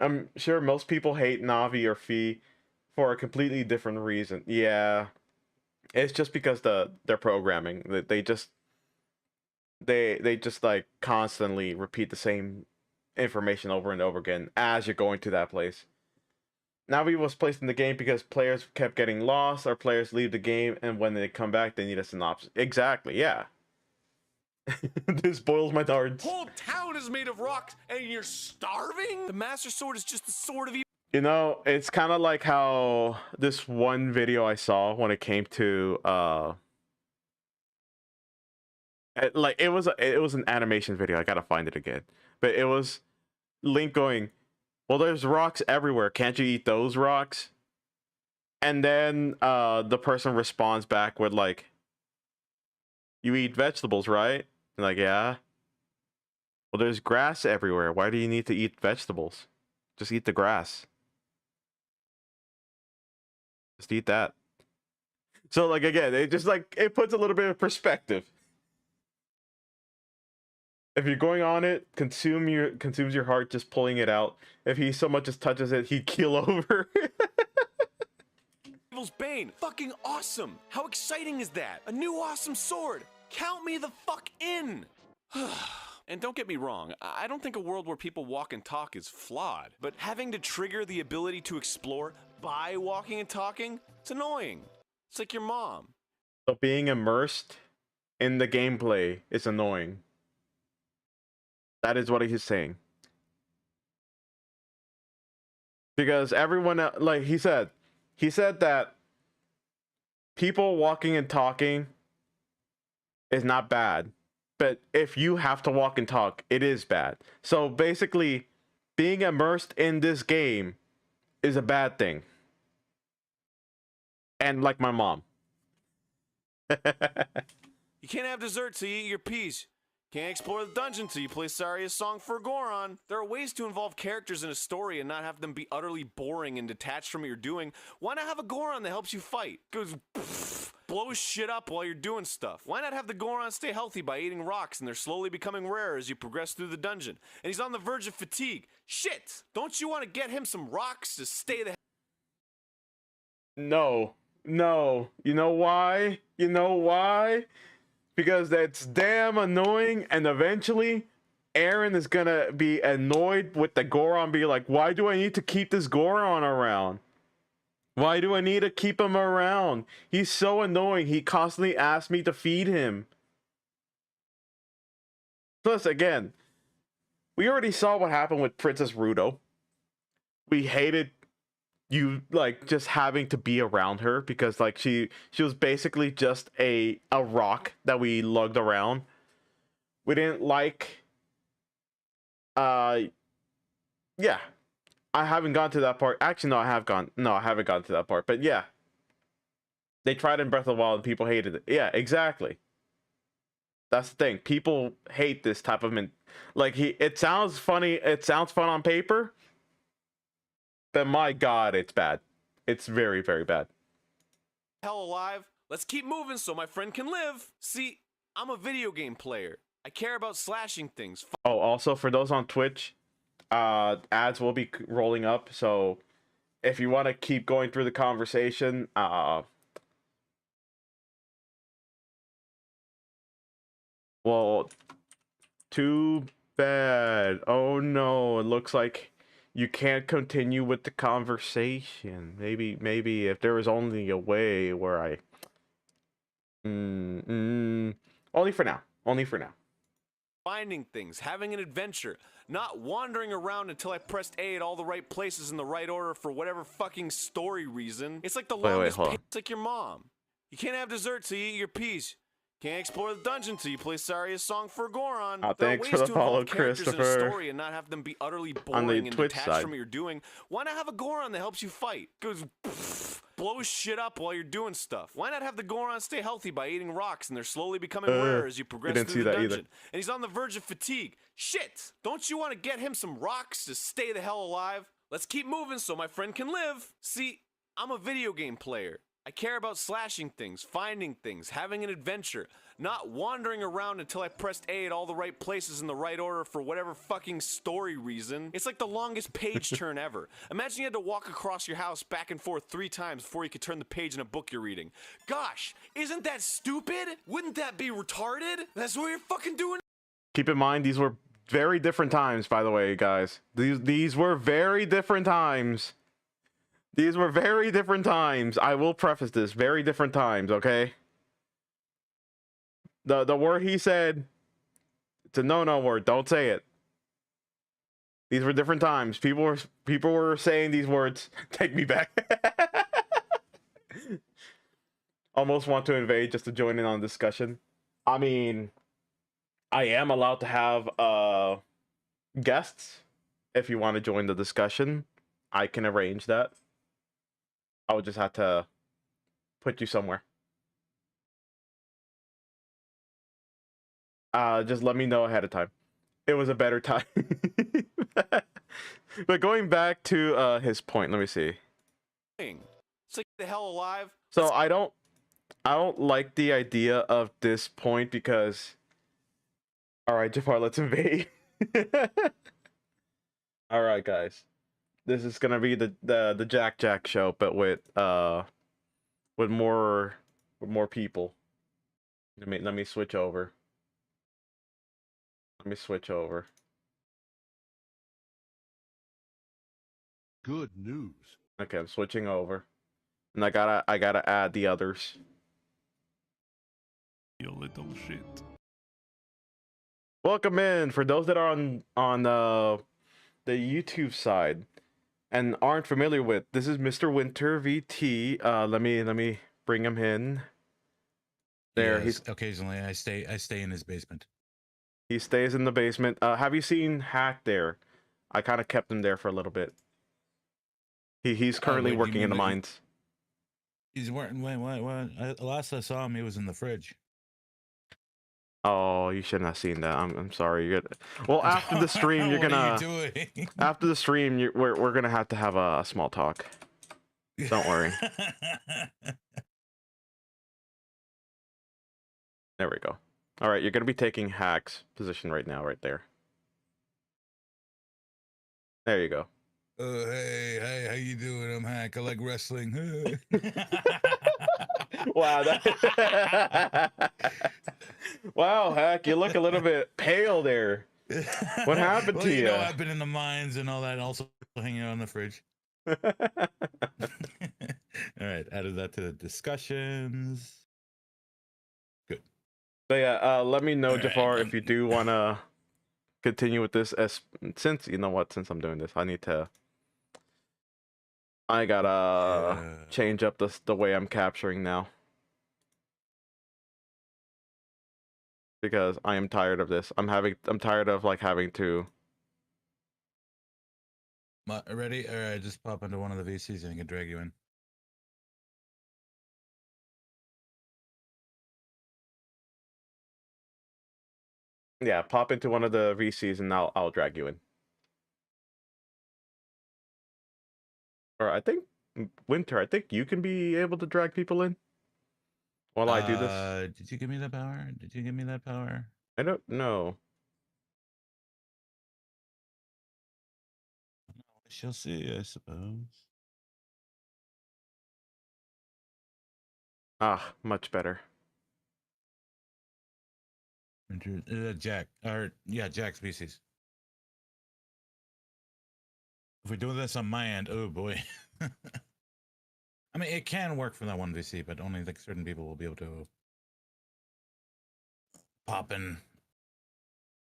I'm sure most people hate Navi or Fi for a completely different reason. Yeah, it's just because their programming, they just like constantly repeat the same information over and over again as you're going to that place. Navi was placed in the game because players kept getting lost, or players leave the game, and when they come back, they need a synopsis. Exactly, yeah. This boils my darts. Whole town is made of rocks, and you're starving? The Master Sword is just the sword of evil. You know, it's kind of like how this one video I saw when it came to like it was an animation video. I gotta find it again, but it was Link going, "Well, there's rocks everywhere. Can't you eat those rocks?" And then the person responds back with like, "You eat vegetables, right?" And like, "Yeah." "Well, there's grass everywhere. Why do you need to eat vegetables? Just eat the grass. Just eat that." So like again, it just like it puts a little bit of perspective. If you're going on it, consumes your heart just pulling it out. If he so much as touches it, he'd keel over. Evil's Bane. Fucking awesome. How exciting is that? A new awesome sword. Count me the fuck in. And don't get me wrong, I don't think a world where people walk and talk is flawed, but having to trigger the ability to explore by walking and talking, it's annoying. It's like your mom. So being immersed in the gameplay is annoying. That is what he's saying. Because everyone, like he said that people walking and talking is not bad. But if you have to walk and talk, it is bad. So basically, being immersed in this game is a bad thing. And like my mom. You can't have dessert till you eat your peas. Can't explore the dungeon till you play Saria's Song for Goron. There are ways to involve characters in a story and not have them be utterly boring and detached from what you're doing. Why not have a Goron that helps you fight? Goes blows shit up while you're doing stuff. Why not have the Goron stay healthy by eating rocks and they're slowly becoming rarer as you progress through the dungeon? And he's on the verge of fatigue. Shit! Don't you want to get him some rocks to stay the No. You know why? Because that's damn annoying, and eventually Aaron is gonna be annoyed with the Goron, be like, why do I need to keep this Goron around? Why do I need to keep him around? He's so annoying. He constantly asks me to feed him. Plus, again, we already saw what happened with Princess Ruto. We hated you like just having to be around her because like she was basically just a rock that we lugged around. We didn't like yeah, I haven't gone to that part. Actually, no, I haven't gone to that part, but yeah, they tried in Breath of the Wild and people hated it. Yeah, exactly. That's the thing. People hate this type of it sounds funny, it sounds fun on paper, but my god, it's bad. It's very, very bad. hell alive? Let's keep moving so my friend can live. See, I'm a video game player. I care about slashing things. Oh, also for those on Twitch, ads will be rolling up, so if you want to keep going through the conversation, well, too bad. Oh no, it looks like you can't continue with the conversation. Maybe if there was only a way where I... Only for now. Finding things, having an adventure, not wandering around until I pressed A at all the right places in the right order for whatever fucking story reason. It's like the longest it's like your mom. You can't have dessert till you eat your peas. Can't explore the dungeon till you play Saria's Song for Goron. Thanks for the follow, Christopher. In a story and not have them be utterly boring and detached from what you're doing. Why not have a Goron that helps you fight? Goes blows shit up while you're doing stuff. Why not have the Goron stay healthy by eating rocks and they're slowly becoming rare as you progress through the dungeon? And he's on the verge of fatigue. Shit! Don't you want to get him some rocks to stay the hell alive? Let's keep moving so my friend can live. See, I'm a video game player. I care about slashing things, finding things, having an adventure, not wandering around until I pressed A at all the right places in the right order for whatever fucking story reason. It's like the longest page turn ever. Imagine you had to walk across your house back and forth 3 times before you could turn the page in a book you're reading. Gosh, isn't that stupid? Wouldn't that be retarded? That's what you're fucking doing. Keep in mind, these were very different times, by the way, guys. These were very different times. These were very different times. I will preface this. Very different times, okay? The word he said, it's a no-no word. Don't say it. These were different times. People were saying these words. Take me back. Almost want to invade just to join in on the discussion. I mean, I am allowed to have guests. If you want to join the discussion, I can arrange that. I would just have to put you somewhere. Just let me know ahead of time. It was a better time. But going back to his point, let me see. It's like the hell alive. So I don't like the idea of this point because, all right, Jafar, let's invade. All right, guys. This is gonna be the Jack show, but with more people. Let me switch over. Let me switch over. Good news. Okay, I'm switching over, and I gotta add the others. You little shit. Welcome in for those that are on the YouTube side and aren't familiar with. This is Mr. Winter VT. Let me bring him in. There, yes, occasionally I stay in his basement. He stays in the basement. Have you seen Hack there? I kind of kept him there for a little bit. He's currently working in the mines. He's working. What? Last I saw him, he was in the fridge. Oh, you shouldn't have seen that. I'm sorry. Well, after the stream, you're gonna. What are you doing? After the stream, we're gonna have to have a small talk. Don't worry. There we go. All right, you're gonna be taking Hack's position right now, right there. There you go. Hey, how you doing? I'm Hack. I like wrestling. Wow, wow, Hack, you look a little bit pale there. What happened to you? Know, I've been in the mines and all that, also hanging out in the fridge. All right, added that to the discussions. Good. So yeah, let me know, all Jafar, right, if you do want to continue with this. Since you know what, since I'm doing this, I gotta change up the way I'm capturing now. Because I am tired of this. I'm tired of like having to. Ready? All right, just pop into one of the VCs and I can drag you in. Yeah, pop into one of the VCs and I'll drag you in. Or I think Winter, I think you can be able to drag people in while I do this. Did you give me that power? Did you give me that power? I don't know. We shall see, I suppose. Ah, much better. Jack, or yeah, Jack species. If we're doing this on my end, oh boy. I mean, it can work from that one VC, but only like certain people will be able to pop in.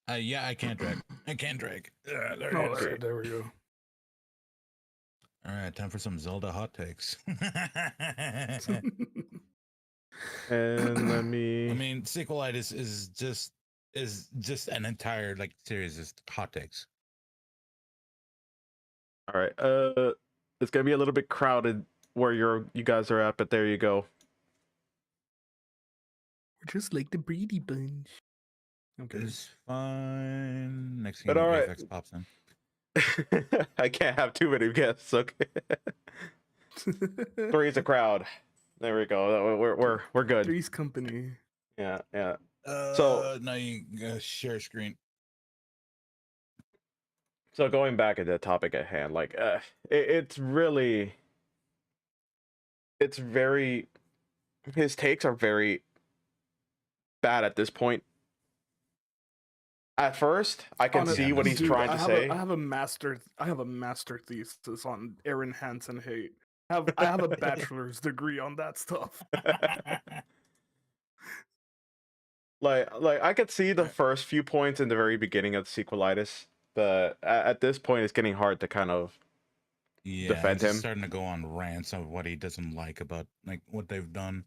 Yeah, I can't drag. I can't drag. There we go. All right, time for some Zelda hot takes. And let me. I mean, Sequelitis is just an entire like series of hot takes. All right. It's gonna be a little bit crowded where you guys are at, but there you go. We're just like the Brady Bunch. Okay. It's fine. Next But thing, all right. Apex pops in. I can't have too many guests. Okay. Three's a crowd. There we go. We're good. Three's company. Yeah, yeah. So now you share screen. So going back to the topic at hand, like it's very. His takes are very bad at this point. At first, I can see what he's trying to say. I have a master thesis on Aaron Hansen hate. I have a bachelor's degree on that stuff. like I could see the first few points in the very beginning of the Sequelitis, but at this point, it's getting hard to kind of defend him. He's starting to go on rants of what he doesn't like about like what they've done,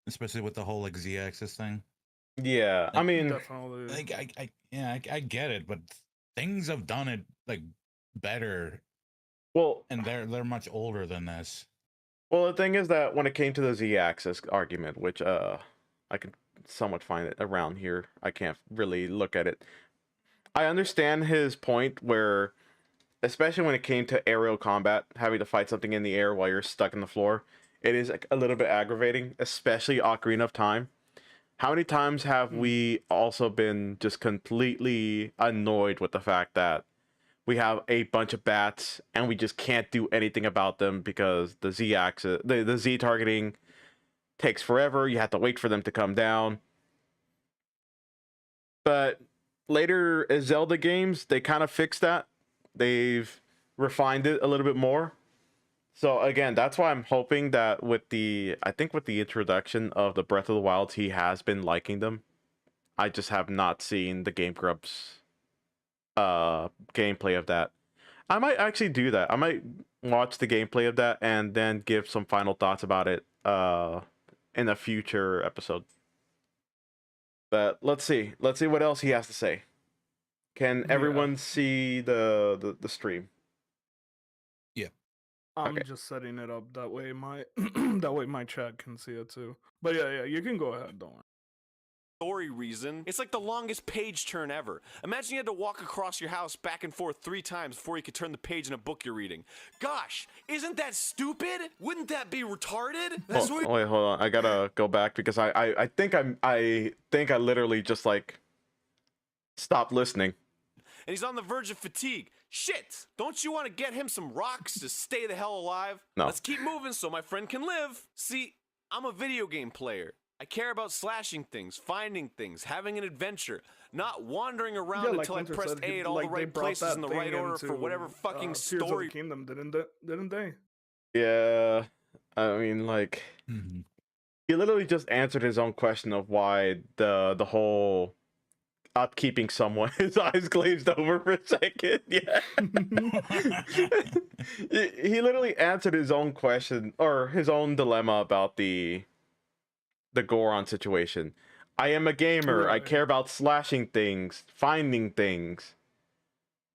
especially with the whole like Z-axis thing. Yeah, I mean, definitely. Like I get it, but things have done it like better. Well, and they're much older than this. Well, the thing is that when it came to the Z-axis argument, which I can somewhat find it around here, I can't really look at it. I understand his point where, especially when it came to aerial combat, having to fight something in the air while you're stuck in the floor, it is a little bit aggravating, especially Ocarina of Time. How many times have we also been just completely annoyed with the fact that we have a bunch of bats and we just can't do anything about them because the Z-axis, the Z targeting takes forever. You have to wait for them to come down. But later Zelda games, they kind of fixed that. They've refined it a little bit more. So again, that's why I'm hoping that with the introduction of the Breath of the Wild, he has been liking them. I just have not seen the Game Grumps gameplay of that. I might actually do that. I might watch the gameplay of that and then give some final thoughts about it in a future episode. But let's see what else he has to say. Can everyone see the stream? I'm just setting it up that way my chat can see it too. But yeah, you can go ahead, don't worry. Story reason, it's like the longest page turn ever. Imagine you had to walk across your house back and forth 3 times before you could turn the page in a book you're reading. Gosh, isn't that stupid? Wouldn't that be retarded? That's wait, hold on. I gotta go back because I think I literally just like stopped listening. And he's on the verge of fatigue. Shit! Don't you want to get him some rocks to stay the hell alive? No. Let's keep moving so my friend can live. See, I'm a video game player. I care about slashing things, finding things, having an adventure, not wandering around until I pressed A at all the right places in the right order for whatever fucking story. Tears of the Kingdom, didn't they? Yeah, I mean, like, he literally just answered his own question of why the whole upkeeping someone, his eyes glazed over for a second. Yeah. He literally answered his own question or his own dilemma about the Goron situation. I am a gamer. Right. I care about slashing things, finding things.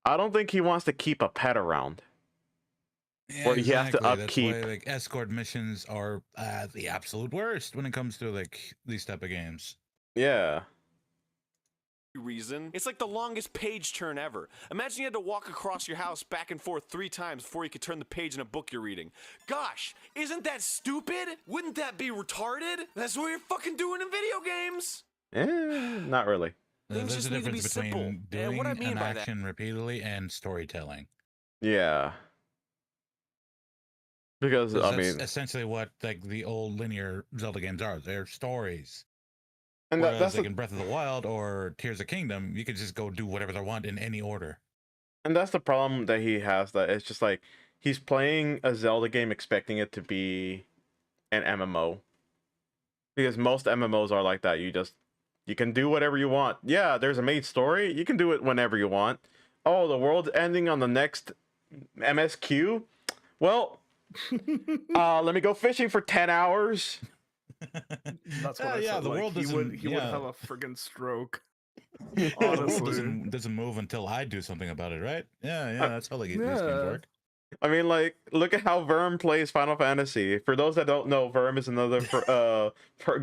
I don't think he wants to keep a pet around. Yeah, or he has to upkeep. That's why, like, escort missions are the absolute worst when it comes to like these type of games. Yeah. Reason, it's like the longest page turn ever. Imagine you had to walk across your house back and forth 3 times before you could turn the page in a book you're reading. Gosh, isn't that stupid? Wouldn't that be retarded? That's what you're fucking doing in video games. Not really. There's a difference between doing what I mean an action repeatedly and storytelling. Yeah. Because I mean, essentially what like the old linear Zelda games are. They're stories. And that's like in Breath of the Wild or Tears of Kingdom, you could just go do whatever they want in any order. And that's the problem that he has. That it's just like he's playing a Zelda game expecting it to be an MMO. Because most MMOs are like that. You can do whatever you want. Yeah, there's a main story. You can do it whenever you want. Oh, the world's ending on the next MSQ. Well, let me go fishing for 10 hours. That's what I said. The world doesn't. He would have a friggin' stroke. The world doesn't move until I do something about it, right? Yeah, that's how like these games work. I mean, like, look at how Verm plays Final Fantasy. For those that don't know, Verm is another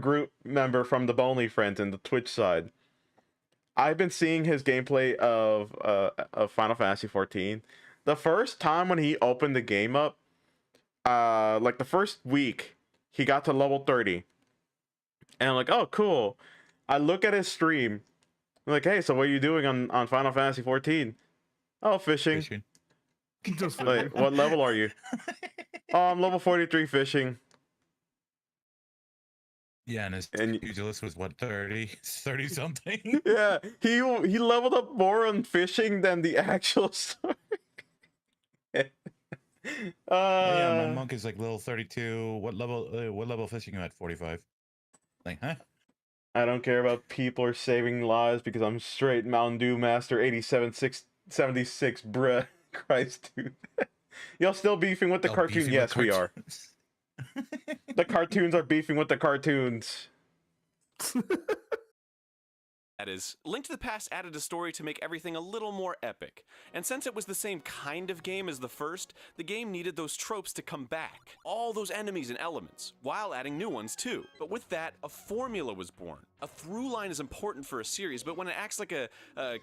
group member from the Bonely Friends and the Twitch side. I've been seeing his gameplay of Final Fantasy 14. The first time when he opened the game up, like the first week, he got to level 30. And I'm like, oh, cool. I look at his stream. I'm like, hey, so what are you doing on Final Fantasy 14? Oh, fishing. Just Wait, what level are you? Oh, I'm level 43 fishing. Yeah, and his And- pugilist was what, 30 something? Yeah, he leveled up more on fishing than the actual story. Yeah, my monk is like level 32. What level fishing you at? 45. Like, huh? I don't care about people or saving lives because I'm straight Mountain Dew Master 8776, bruh. Christ, dude. Y'all still beefing with the Oh, cartoon? beefing Yes, with we are. cartoons. The cartoons are beefing with the cartoons. That is, Link to the Past added a story to make everything a little more epic. And since it was the same kind of game as the first, the game needed those tropes to come back. All those enemies and elements, while adding new ones too. But with that, a formula was born. A through line is important for a series, but when it acts like a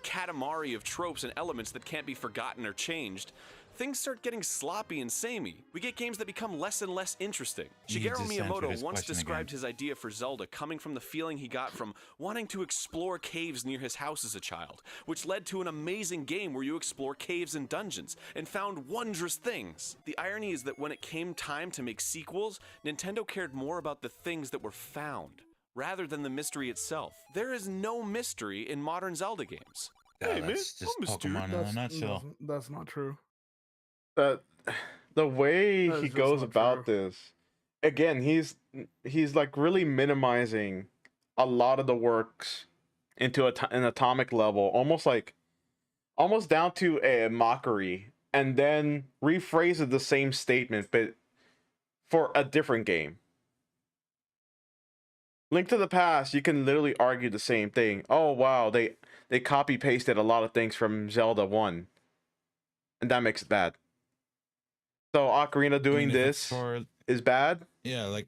katamari of tropes and elements that can't be forgotten or changed, things start getting sloppy and samey. We get games that become less and less interesting. He Shigeru just answered Miyamoto his once question described again. his idea for Zelda coming from the feeling he got from wanting to explore caves near his house as a child, which led to an amazing game where you explore caves and dungeons and found wondrous things. The irony is that when it came time to make sequels, Nintendo cared more about the things that were found rather than the mystery itself. There is no mystery in modern Zelda games. Yeah, Hey, man, that's just I'm a dude. Pokemon in a nutshell. That's not true. The way That he is just goes not about true. this, again, he's like really minimizing a lot of the works into an atomic level, almost down to a mockery, and then rephrases the same statement but for a different game. Link to the Past, you can literally argue the same thing. Oh wow, they copy pasted a lot of things from Zelda 1, and that makes it bad. So Ocarina doing if it's this for is bad. yeah, like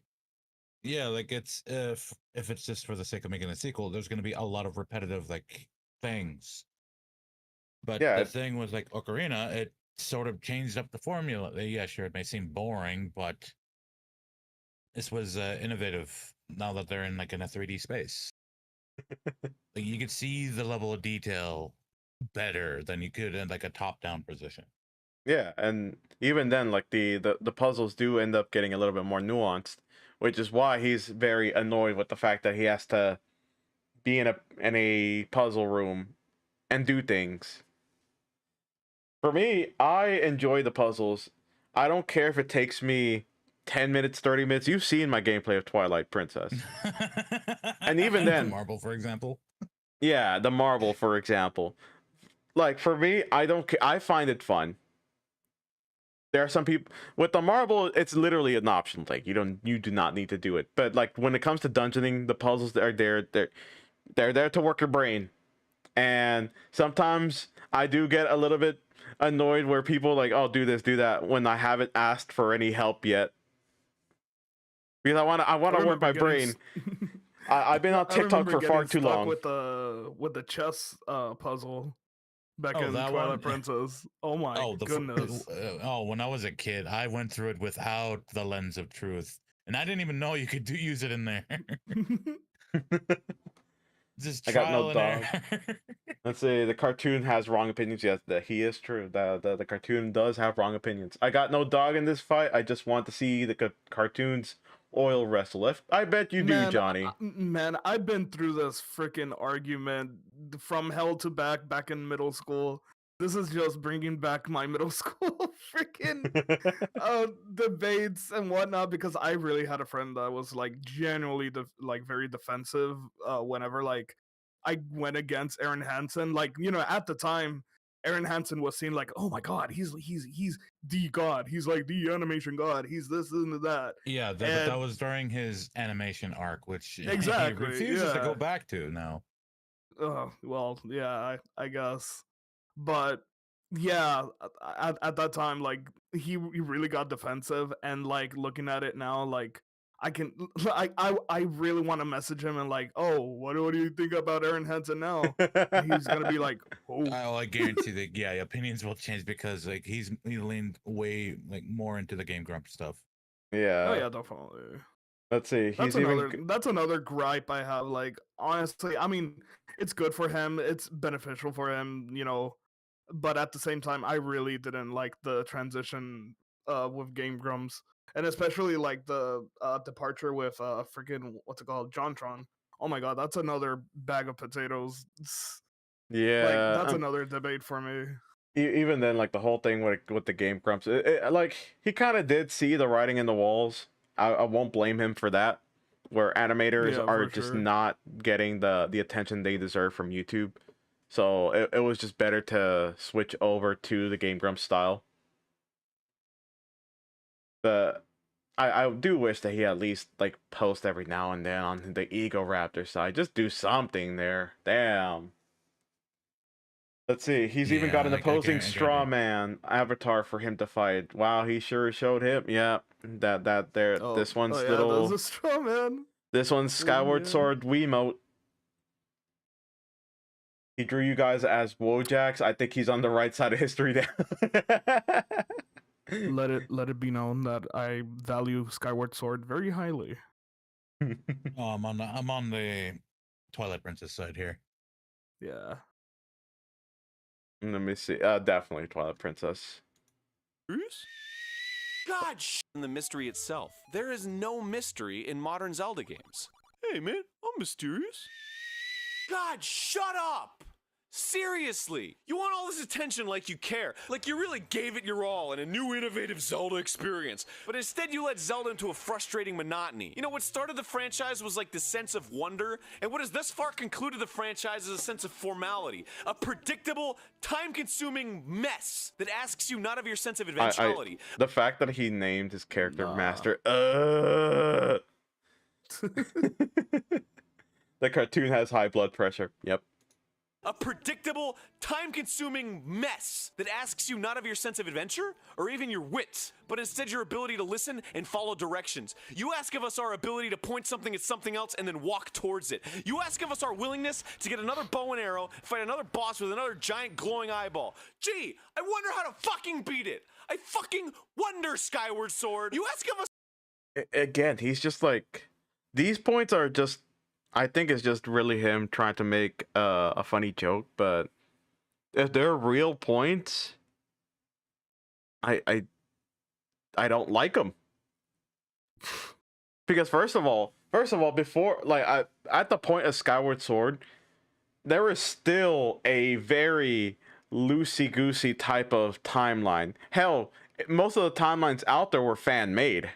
it's if it's just for the sake of making a sequel, there's going to be a lot of repetitive like things. But Yeah, the thing was like Ocarina, it sort of changed up the formula. Yeah, sure, it may seem boring, but this was innovative. Now that they're in like in a 3D space, like you could see the level of detail better than you could in like a top-down position. yeah, and even then, like the puzzles do end up getting a little bit more nuanced, which is why he's very annoyed with the fact that he has to be in a puzzle room and do things. For me, I enjoy the puzzles. I don't care if it takes me 10 minutes, 30 minutes. You've seen my gameplay of Twilight Princess. And even The then- Marble, for example. Yeah, the marble, for example. Like, for me, I don't care. I find it fun. There are some people with the marble, it's literally an optional thing. You do not need to do it. But like when it comes to dungeoning, the puzzles that are they're there to work your brain. And sometimes I do get a little bit annoyed where people like, oh, do this, do that, when I haven't asked for any help yet. Because I wanna work my brain. I've been on I TikTok remember for far getting too stuck long. with the chess puzzle back Oh, in that Twilight one? Princess. Oh my goodness. When I was a kid, I went through it without the lens of truth, and I didn't even know you could use it in there. Just I got no trial and error. Let's say the cartoon has wrong opinions. Yes, that he is true. The cartoon does have wrong opinions. I got no dog in this fight. I just want to see the cartoons oil wrestle. I bet you do, Johnny. Man, I've been through this freaking argument from hell to back in middle school. This is just bringing back my middle school freaking debates and whatnot, because I really had a friend that was like genuinely very defensive whenever like I went against Aaron Hansen. Like, you know, at the time Aaron Hansen was seen like, oh my god, he's the god. He's like the animation god. He's this and that. Yeah, but that was during his animation arc, which Exactly, he refuses to yeah. go back to now. Well, yeah, I guess. But yeah, at that time, like he really got defensive, and like looking at it now, like I can I really want to message him and like, oh, what do you think about Aaron Henson now? And he's gonna be like, oh, I guarantee that yeah, opinions will change because like he leaned way like more into the Game Grump stuff. oh Yeah. yeah, definitely. Let's see. That's He's even. that's another gripe I have. Like honestly, I mean, it's good for him. It's beneficial for him, you know. But at the same time, I really didn't like the transition with Game Grumps, and especially like the departure with freaking what's it called, Jontron. Oh my god, that's another bag of potatoes. Like Yeah. that's another debate for me. Even then, like the whole thing with the Game Grumps, like he kind of did see the writing in the walls. I won't blame him for that. Where animators Yeah, are for just sure. not getting the attention they deserve from YouTube. So it was just better to switch over to the Game Grumps style. I do wish that he at least like post every now and then on the Egoraptor side. Just do something there. Damn. Let's see. He's even got an Yeah, opposing I straw guarantee. man avatar for him to fight. Wow, he sure showed him. Yeah, that there. Oh, This one's yeah, there's little. a straw man. This one's Skyward Yeah. Sword Wiimote. He drew you guys as Wojaks. I think he's on the right side of history there. Let it be known that I value Skyward Sword very highly. Oh, I'm on the Twilight Princess side here. Yeah. Let me see. Definitely Twilight Princess. God, in the mystery itself. There is no mystery in modern Zelda games. Hey, man, I'm mysterious. God, shut up! Seriously, you want all this attention like you care, like you really gave it your all in a new innovative Zelda experience, but instead you led Zelda into a frustrating monotony. You know, what started the franchise was like the sense of wonder, and what has thus far concluded the franchise is a sense of formality, a predictable, time-consuming mess that asks you not of your sense of eventuality. The fact that he named his character Nah. Master. The cartoon has high blood pressure. Yep. A predictable, time-consuming mess that asks you not of your sense of adventure or even your wits, but instead your ability to listen and follow directions. You ask of us our ability to point something at something else and then walk towards it. You ask of us our willingness to get another bow and arrow, fight another boss with another giant glowing eyeball. Gee, I wonder how to fucking beat it. I fucking wonder, Skyward Sword. You ask of us. Again, he's just like, these points are just, I think it's just really him trying to make a funny joke, but if they're real points, I don't like them. Because first of all, before, like, at the point of Skyward Sword, there is still a very loosey-goosey type of timeline. Hell, most of the timelines out there were fan-made.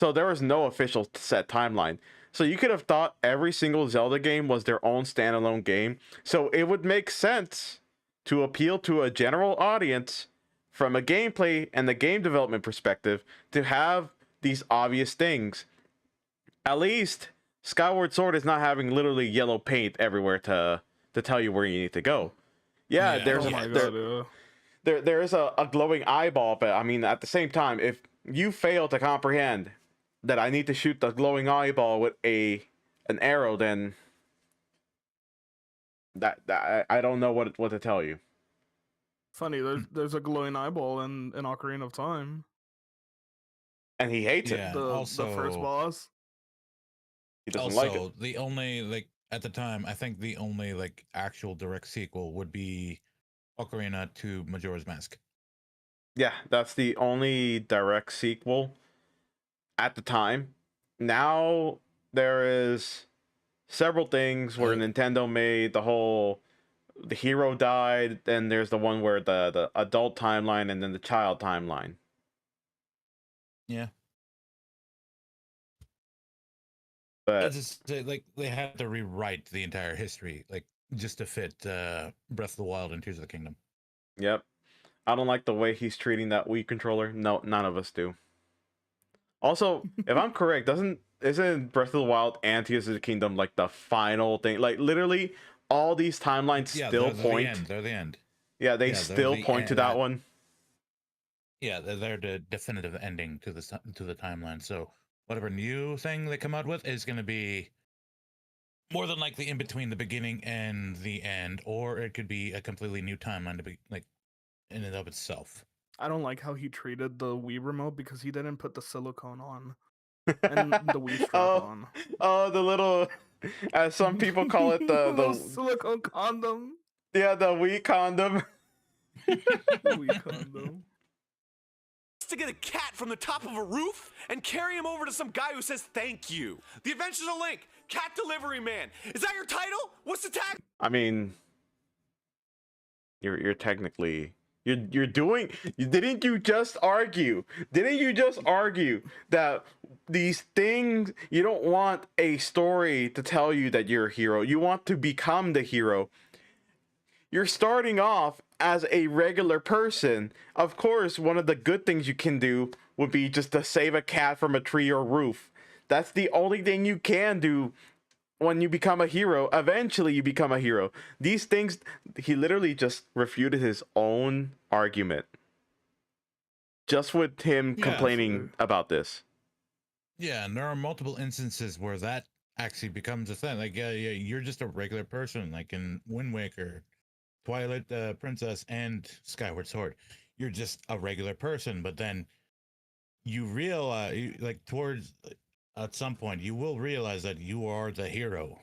So there was no official set timeline. So you could have thought every single Zelda game was their own standalone game. So it would make sense to appeal to a general audience from a gameplay and the game development perspective to have these obvious things. At least Skyward Sword is not having literally yellow paint everywhere to tell you where you need to go. Yeah, Yeah, there's Oh yeah. my god, yeah. there is a glowing eyeball, but I mean at the same time, if you fail to comprehend that I need to shoot the glowing eyeball with an arrow, then that I don't know what to tell you. Funny, there's a glowing eyeball in Ocarina of Time. And he hates Yeah. it. The first boss. He doesn't Also, like it. the only like at the time, I think the only like actual direct sequel would be Ocarina to Majora's Mask. Yeah, that's the only direct sequel at the time. Now there is several things where Nintendo made the hero died, then there's the one where the adult timeline and then the child timeline. Yeah. But It's just, like they had to rewrite the entire history, like just to fit Breath of the Wild and Tears of the Kingdom. yep. I don't like the way he's treating that Wii controller. No, none of us do. Also, if I'm correct, isn't Breath of the Wild and Tears of the Kingdom like the final thing? Like literally all these timelines Yeah, still they're point. the end. They're the end. Yeah, they Yeah, they're still the point to end- that that- one. Yeah, they're the definitive ending to the timeline. So whatever new thing they come out with is going to be more than likely in between the beginning and the end, or it could be a completely new timeline to be like in and of itself. I don't like how he treated the Wii remote because he didn't put the silicone on and the Wii strap oh, on. oh, the little, as some people call it, the Little silicone condom. yeah, the Wii condom. Wii condom. To get a cat from the top of a roof and carry him over to some guy who says thank you. The Adventures of Link, Cat Delivery Man. Is that your title? What's the tag? I mean, you're technically you're doing. Didn't you just argue? Didn't you just argue that these things, you don't want a story to tell you that you're a hero. You want to become the hero. You're starting off as a regular person. Of course, one of the good things you can do would be just to save a cat from a tree or roof. That's the only thing you can do when you become a hero. Eventually, you become a hero. These things, he literally just refuted his own argument. Just with him Yeah, complaining about this. Yeah, and there are multiple instances where that actually becomes a thing. Like, yeah, you're just a regular person, like in Wind Waker, Twilight Princess, and Skyward Sword. You're just a regular person, but then you realize, like, towards at some point, you will realize that you are the hero.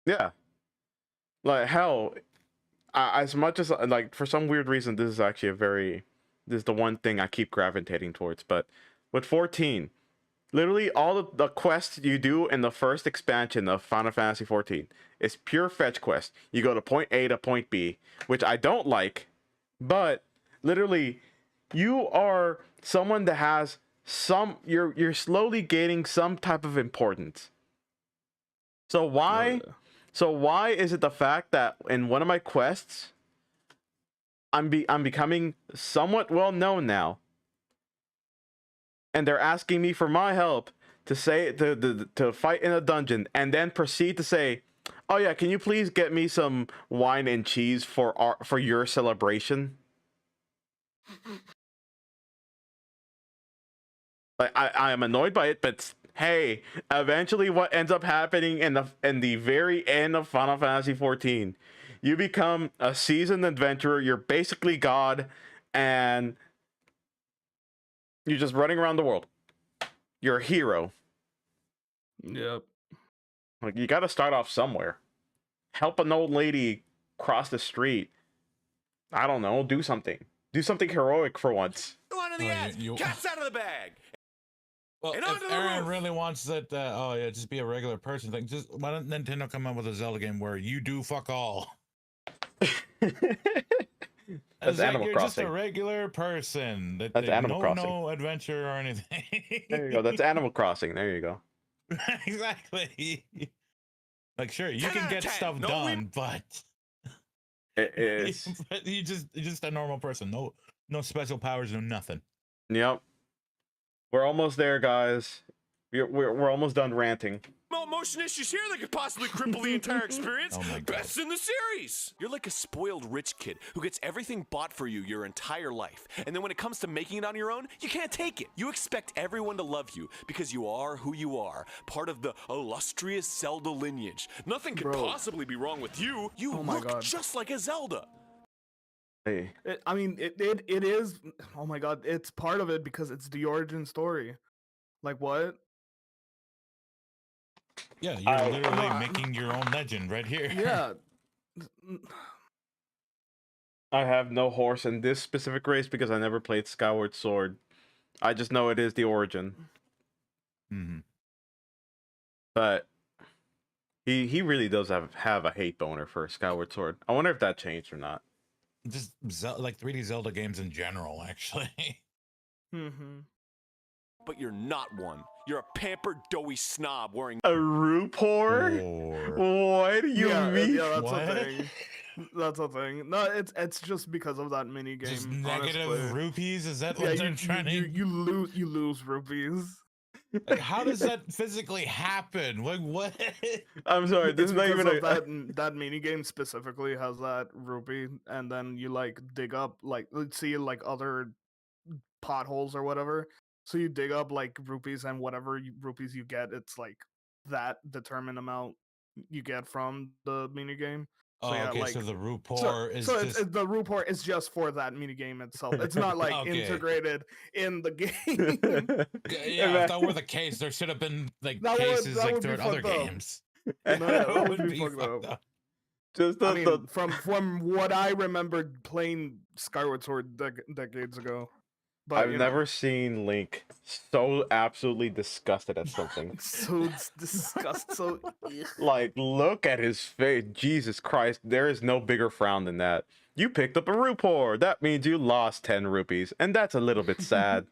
Yeah. Like, hell, as much as, like, for some weird reason, this is actually this is the one thing I keep gravitating towards. But with 14, literally all of the quests you do in the first expansion of Final Fantasy 14 is pure fetch quest. You go to point A to point B, which I don't like, but literally you are someone that has you're slowly gaining some type of importance. So why is it the fact that in one of my quests I'm becoming somewhat well known now, and they're asking me for my help to to fight in a dungeon, and then proceed to say, "Oh yeah, can you please get me some wine and cheese for your celebration?" Like, I am annoyed by it, but hey, eventually what ends up happening in the very end of Final Fantasy 14, you become a seasoned adventurer. You're basically God, and you're just running around the world. You're a hero. Yep. Like, you got to start off somewhere. Help an old lady cross the street. I don't know. Do something. Do something heroic for once. Go on to the Oh, ads. Cat's out of the bag. Well, And if onto the Aaron roof. really wants that, just be a regular person thing. Just why don't Nintendo come up with a Zelda game where you do fuck all? That's Animal you're Crossing. just a regular person. That's Animal Crossing. No adventure or anything. There you go. That's Animal Crossing. There you go. Exactly. Like, sure, you 10 can out of get 10. stuff No, done, but It is. but you're just a normal person. No special powers, no nothing. Yep. We're almost there, guys. We're almost done ranting. Motion issues here that could possibly cripple the entire experience. Oh my God. Best in the series. You're like a spoiled rich kid who gets everything bought for you your entire life. And then when it comes to making it on your own, you can't take it. You expect everyone to love you because you are who you are, part of the illustrious Zelda lineage. Nothing could possibly be wrong with you. You look just like a Zelda. Hey. It is. Oh my god, it's part of it because it's the origin story. Like what? Yeah, you're literally making your own legend right here. Yeah. I have no horse in this specific race because I never played Skyward Sword. I just know it is the origin. Mm-hmm. But he really does have a hate boner for Skyward Sword. I wonder if that changed or not. Just like 3D Zelda games in general, actually. Mm-hmm. But you're not one. You're a pampered, doughy snob wearing A RuPaur? What do you mean? Yeah, that's What? a thing. That's a thing. No, it's just because of that mini game. Just negative honestly. rupees? Is that Yeah, what they're trying to? you lose rupees. Like, how does that physically happen? Like, what? I'm sorry, this It's is not because even of a. that mini game specifically has that rupee, and then you like dig up like let's see like other potholes or whatever. So you dig up like rupees, and whatever rupees you get, it's like that determined amount you get from the mini game. So Oh, yeah, okay. like So the root so pour is so just the report is just for that mini game itself. It's not like okay. integrated in the game. Yeah, if that were the case, there should have been like cases that like would be throughout other fucked up. games. No, yeah, that That would would be be fucked fucked up. up. Just I the mean, from what I remembered playing Skyward Sword decades ago, but I've you never seen Link so absolutely disgusted at know, something. so disgusting. So Like, look at his face. Jesus Christ, there is no bigger frown than that. You picked up a rupee. That means you lost 10 rupees, and that's a little bit sad.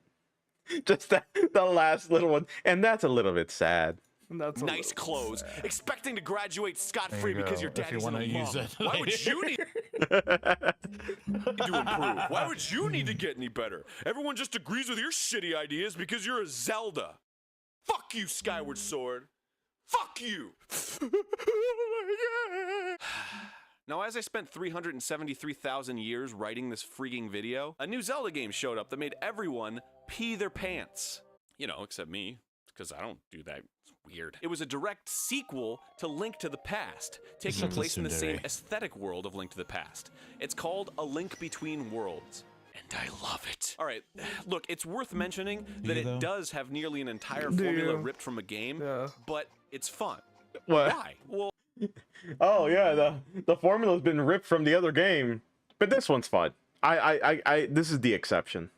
Just that, the last little one, and that's a little bit sad. that's a Nice little clothes, sad. expecting to graduate scot-free There you because go, your if you daddy's wanna an use alum. it Why would later. you need to improve? Why would you need to get any better? Everyone just agrees with your shitty ideas because you're a Zelda. Fuck you, Skyward Sword. Fuck you. Now, as I spent 373,000 years writing this freaking video, a new Zelda game showed up that made everyone pee their pants. You know, except me, because I don't do that. It's weird. It was a direct sequel to Link to the Past, taking Such a place in the same tsundere. aesthetic world of Link to the Past. It's called A Link Between Worlds. And I love it. All right, look, it's worth mentioning that you, though? it does have nearly an entire Do formula you? ripped from a game, Yeah. but it's fun. What? Why? Well, Oh yeah, the formula's been ripped from the other game, but this one's fun. I this is the exception.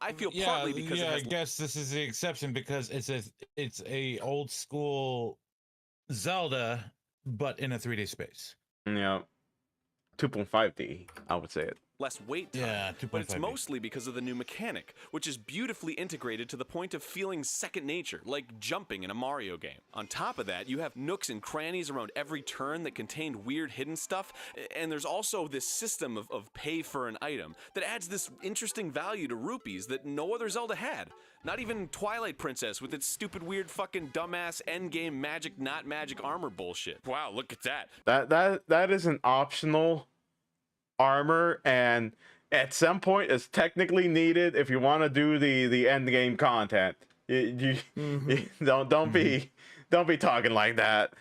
I feel partly because it I has guess this is the exception because it's a old school Zelda, but in a 3D space. Yeah, 2.5D, I would say it. less wait time. Yeah, but it's 2.5D. mostly because of the new mechanic, which is beautifully integrated to the point of feeling second nature, like jumping in a Mario game. On top of that, you have nooks and crannies around every turn that contain weird hidden stuff, and there's also this system of pay for an item that adds this interesting value to rupees that no other Zelda had. Not even Twilight Princess with its stupid weird fucking dumbass endgame magic not magic armor bullshit. Wow, look at that. That is an optional armor, and at some point it's technically needed if you want to do the end game content. You don't be talking like that.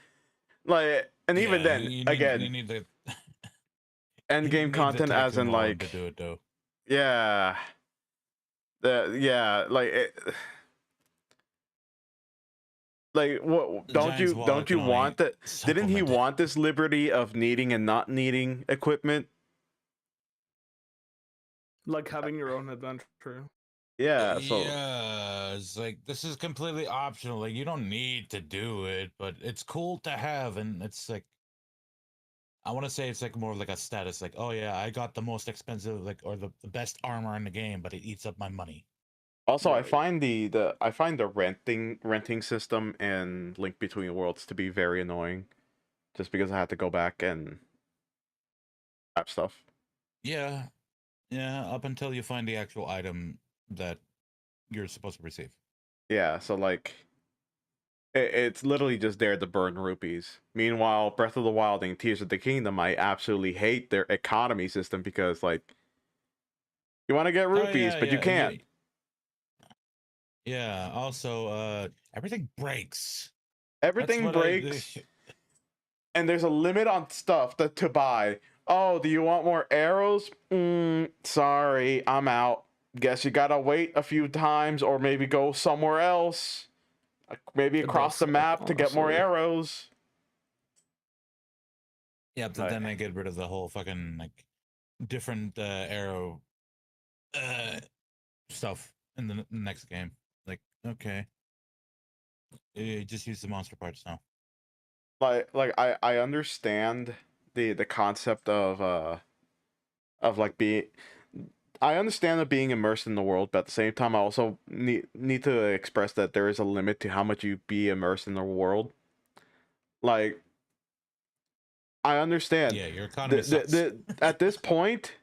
Like, and even then, again, you need the end game content as in like to do it though. yeah, like it. Like what? Don't Giant's you wallet can only want that? Didn't he supplement it. want this liberty of needing and not needing equipment? Like having your own adventure. Yeah. So yeah, it's like this is completely optional. Like you don't need to do it, but it's cool to have, and it's like I want to say it's like more of like a status. Like, oh yeah, I got the most expensive, like, or the best armor in the game, but it eats up my money. also, I Right. find the renting system in Link Between Worlds to be very annoying, just because I have to go back and grab stuff. Yeah, up until you find the actual item that you're supposed to receive. Yeah. So like, it's literally just there to burn rupees. Meanwhile, Breath of the Wild and Tears of the Kingdom, I absolutely hate their economy system because like, you want to get rupees, but you can't. Yeah. Also, everything breaks. Everything That's what breaks. And there's a limit on stuff to buy. Oh, do you want more arrows? Sorry, I'm out. Guess you gotta wait a few times or maybe go somewhere else. Maybe It across does the suck, map to get more honestly. arrows. Yeah, but then they get rid of the whole fucking like different arrow stuff in the next game. Like, okay, you just use the monster parts now. Like I understand the concept of like being. I understand of being immersed in the world, but at the same time, I also need to express that there is a limit to how much you be immersed in the world. Like, I understand. Yeah, your economy sucks. At this point,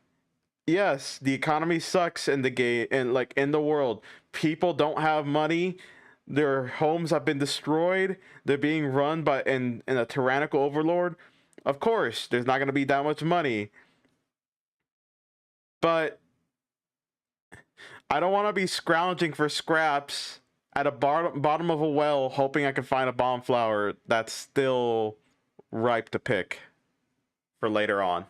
yes, the economy sucks in the game and like in the world. People don't have money. Their homes have been destroyed. They're being run by in a tyrannical overlord. Of course, there's not going to be that much money. But I don't want to be scrounging for scraps at a bottom of a well, hoping I can find a bomb flower that's still ripe to pick for later on.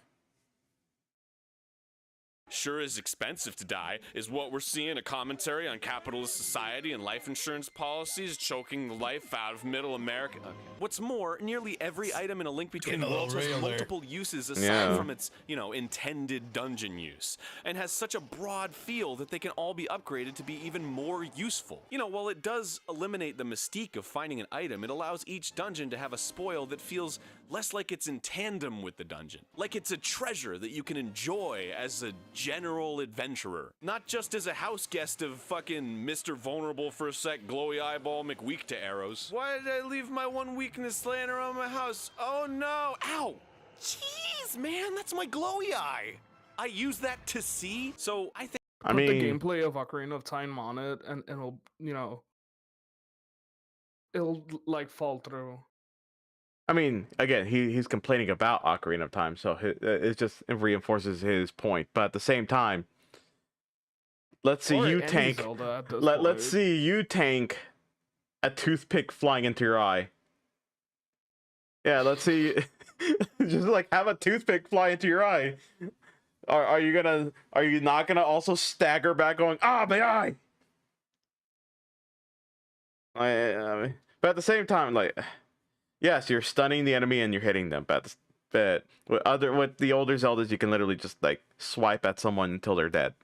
Sure is expensive to die, is what we're seeing, a commentary on capitalist society and life insurance policies choking the life out of middle America. What's more, nearly every item in A Link Between Getting a Worlds little has real there. multiple uses aside Yeah. from its, intended dungeon use, and has such a broad feel that they can all be upgraded to be even more useful. While it does eliminate the mystique of finding an item, it allows each dungeon to have a spoil that feels less like it's in tandem with the dungeon, like it's a treasure that you can enjoy as a general adventurer, not just as a house guest of fucking Mr. Vulnerable for a sec, glowy eyeball McWeak to arrows. Why did I leave my one weakness laying around my house? Oh no! Ow! Jeez, man, that's my glowy eye! I use that to see, so I think I Put mean, the gameplay of Ocarina of Time on it, and it'll, it'll like fall through. Again, he's complaining about Ocarina of Time, so it just reinforces his point. But at the same time, let's see Or you any tank. Zelda at this Let's point. see you tank a toothpick flying into your eye. Yeah, let's see. Just like have a toothpick fly into your eye. Are you not gonna also stagger back, going, ah, my eye? But at the same time, like, yes, you're stunning the enemy and you're hitting them. But with the older Zeldas, you can literally just like swipe at someone until they're dead.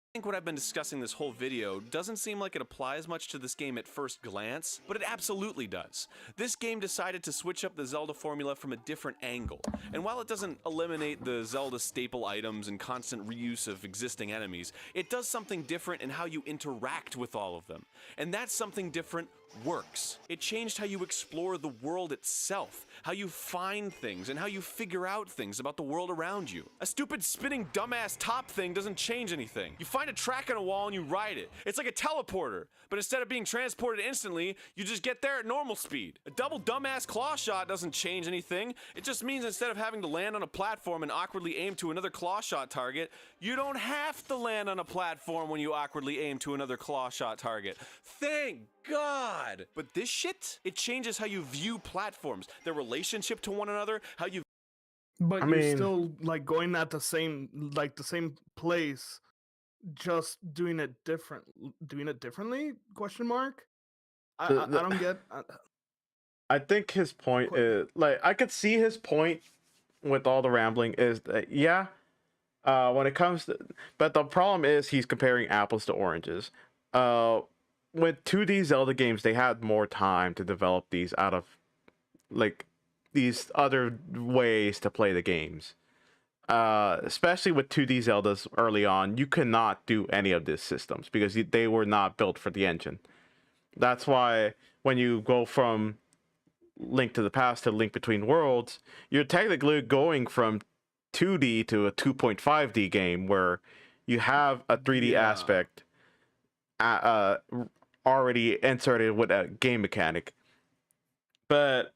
I think what I've been discussing this whole video doesn't seem like it applies much to this game at first glance, but it absolutely does. This game decided to switch up the Zelda formula from a different angle, and while it doesn't eliminate the Zelda staple items and constant reuse of existing enemies, it does something different in how you interact with all of them. And that something different works. It changed how you explore the world itself, how you find things, and how you figure out things about the world around you. A stupid spinning dumbass top thing doesn't change anything. You find a track on a wall and you ride it. It's like a teleporter, but instead of being transported instantly, you just get there at normal speed. A double dumbass claw shot doesn't change anything. It just means instead of having to land on a platform and awkwardly aim to another claw shot target, you don't have to land on a platform when you awkwardly aim to another claw shot target. Thank God! But this shit, it changes how you view platforms, their relationship to one another, how you... But I you're mean- still like going at the same place, just doing it differently? Question mark. I don't get. I think his point is, like, I could see his point with all the rambling is that, yeah, when it comes to, but the problem is he's comparing apples to oranges. With 2D Zelda games, they had more time to develop these out of, like, these other ways to play the games. Especially with 2D Zeldas early on, you could not do any of these systems because they were not built for the engine. That's why when you go from Link to the Past to Link Between Worlds, you're technically going from 2D to a 2.5D game where you have a 3D aspect already inserted with a game mechanic. But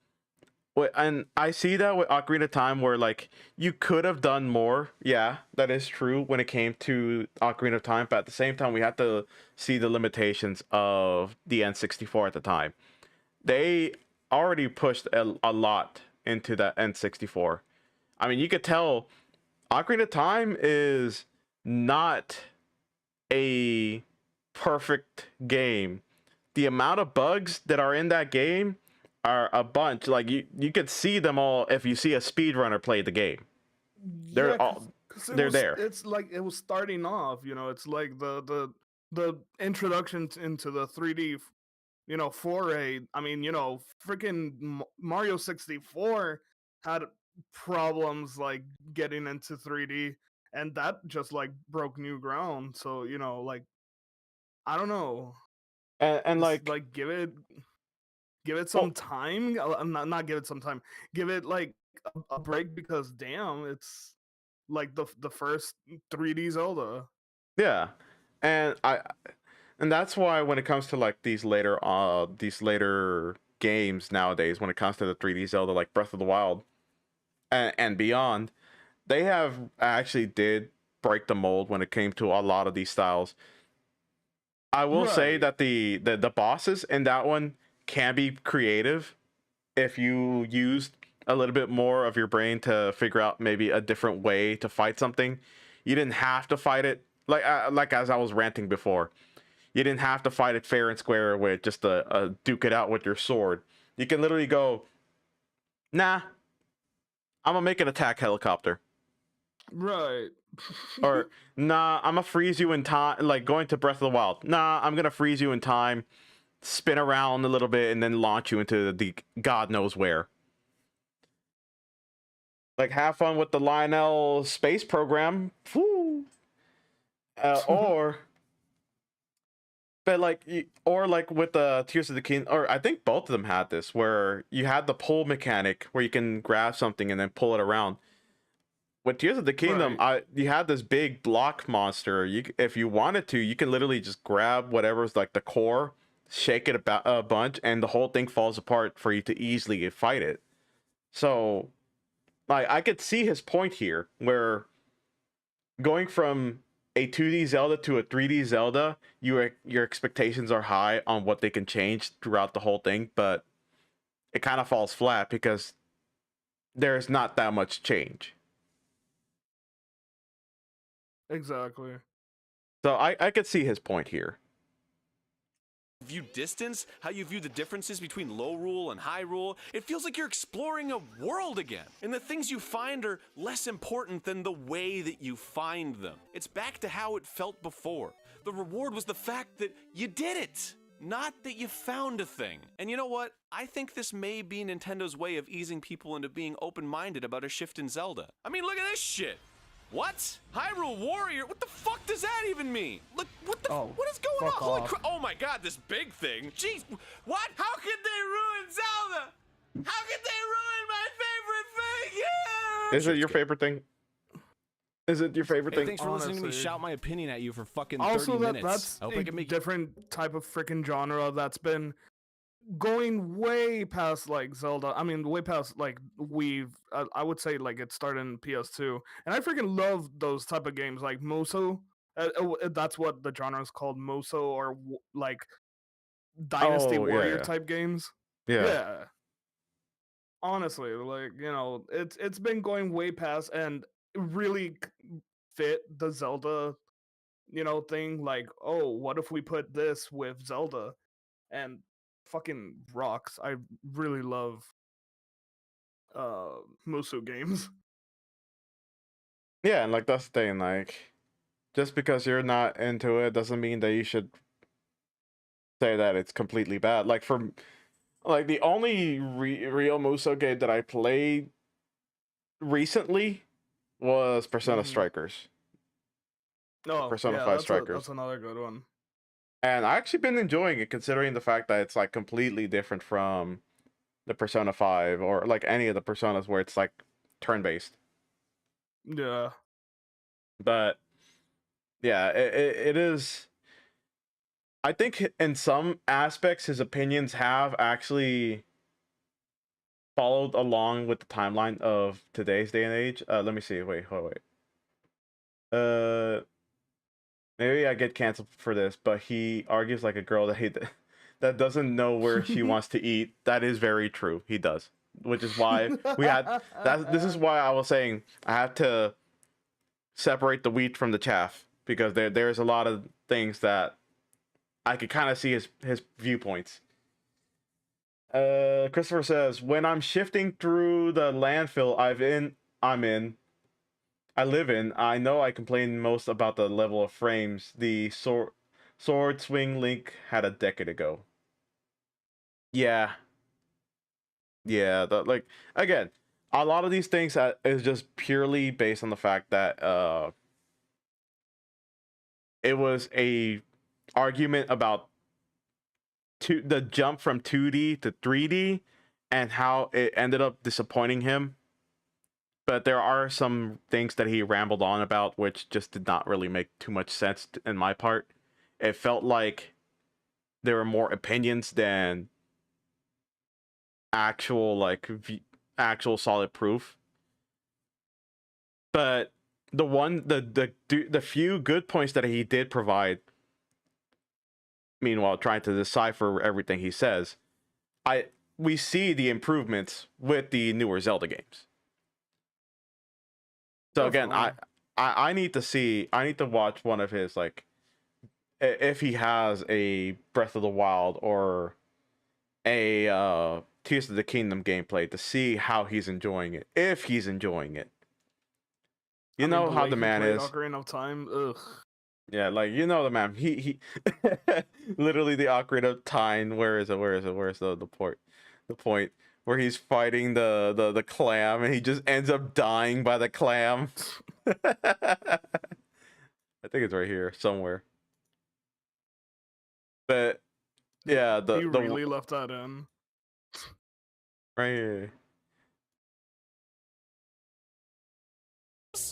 and I see that with Ocarina of Time where, like, you could have done more. Yeah, that is true when it came to Ocarina of Time, but at the same time we have to see the limitations of the N64 at the time. They already pushed a lot into that N64. I mean, you could tell Ocarina of Time is not a perfect game. The amount of bugs that are in that game are a bunch. Like, you could see them all if you see a speedrunner play the game. They're they're there. It's like it was starting off. It's like the introduction into the 3D. Foray. I mean, freaking Mario 64 had problems like getting into 3D, and that just like broke new ground. So like, I don't know. And Just, like give it some time. Not give it some time. Give it like a break, because damn, it's like the first 3D Zelda. yeah, And that's why when it comes to like these later games nowadays, when it comes to the 3D Zelda like Breath of the Wild and beyond, they have actually did break the mold when it came to a lot of these styles. I will say Right. that the bosses in that one can be creative if you used a little bit more of your brain to figure out maybe a different way to fight something. You didn't have to fight it like as I was ranting before. You didn't have to fight it fair and square with just a duke it out with your sword. You can literally go, nah, I'm gonna make an attack helicopter. Right. Or, nah, I'm gonna freeze you in time, like going to Breath of the Wild. Nah, I'm gonna freeze you in time, spin around a little bit, and then launch you into the God knows where. Like, have fun with the Lionel space program. Woo. But like with the Tears of the Kingdom, or I think both of them had this, where you had the pull mechanic where you can grab something and then pull it around. With Tears of the Kingdom, Right. you had this big block monster. If you wanted to, you can literally just grab whatever's like the core, shake it about a bunch, and the whole thing falls apart for you to easily fight it. So, like, I could see his point here, where going from a 2D Zelda to a 3D Zelda, your expectations are high on what they can change throughout the whole thing, but it kind of falls flat because there's not that much change. Exactly. So I could see his point here. View distance, how you view the differences between low rule and high rule. It feels like you're exploring a world again. And the things you find are less important than the way that you find them. It's back to how it felt before. The reward was the fact that you did it, not that you found a thing. And you know what? I think this may be Nintendo's way of easing people into being open-minded about a shift in Zelda. I mean, look at this shit. What? Hyrule Warrior? What the fuck does that even mean? Look, what is going on? fuck Holy off. crap. Oh my god, this big thing. Jeez, what? How could they ruin Zelda? How could they ruin my favorite thing? Yeah! Is it your favorite thing? Is it your favorite Hey, thing? thanks for listening to me Honestly. shout my opinion at you for fucking 30 Also, minutes. that's I hope a I can make different type of freaking genre that's been going way past like Zelda. I mean, way past like I would say like it started in PS2, and I freaking love those type of games like Moso. That's what the genre is called, Moso, or like Dynasty Oh, Warrior yeah. type games. Yeah. Yeah. Honestly, like, it's been going way past and really fit the Zelda, thing. Like, oh, what if we put this with Zelda? And fucking rocks. I really love Musu games. Yeah, and like that's the thing, like just because you're not into it doesn't mean that you should say that it's completely bad. Like the only real Muso game that I played recently was Persona Mhm. Strikers. Oh, Persona yeah, 5 Strikers. that's another good one. And I actually been enjoying it considering the fact that it's like completely different from the Persona 5 or like any of the Personas where it's like turn-based. Yeah. But yeah, it is. I think in some aspects his opinions have actually followed along with the timeline of today's day and age. Let me see. Wait. Maybe I get canceled for this, but he argues like a girl that doesn't know where she wants to eat. That is very true. He does, which is why we had that. This is why I was saying I have to separate the wheat from the chaff because there's a lot of things that I could kind of see his viewpoints. Christopher says, when I'm shifting through the landfill I live in, I know I complain most about the level of frames the sword swing Link had a decade ago. Yeah. Yeah, like again, a lot of these things is just purely based on the fact that it was a argument about the jump from 2D to 3D and how it ended up disappointing him. but there are some things that he rambled on about which just did not really make too much sense in my part. It felt like there were more opinions than actual actual solid proof. But the few good points that he did provide, meanwhile trying to decipher everything he says, we see the improvements with the newer Zelda games. So again, I need to watch one of his, like, if he has a Breath of the Wild or a Tears of the Kingdom gameplay to see how he's enjoying it, if he's enjoying it. You know how the man is. Ocarina of Time. Ugh. Yeah, like, you know the man. He literally the Ocarina of Time. Where is it? Where's the point? The point where he's fighting the clam and he just ends up dying by the clam. I think it's right here somewhere. But yeah, he really left that in. Right here.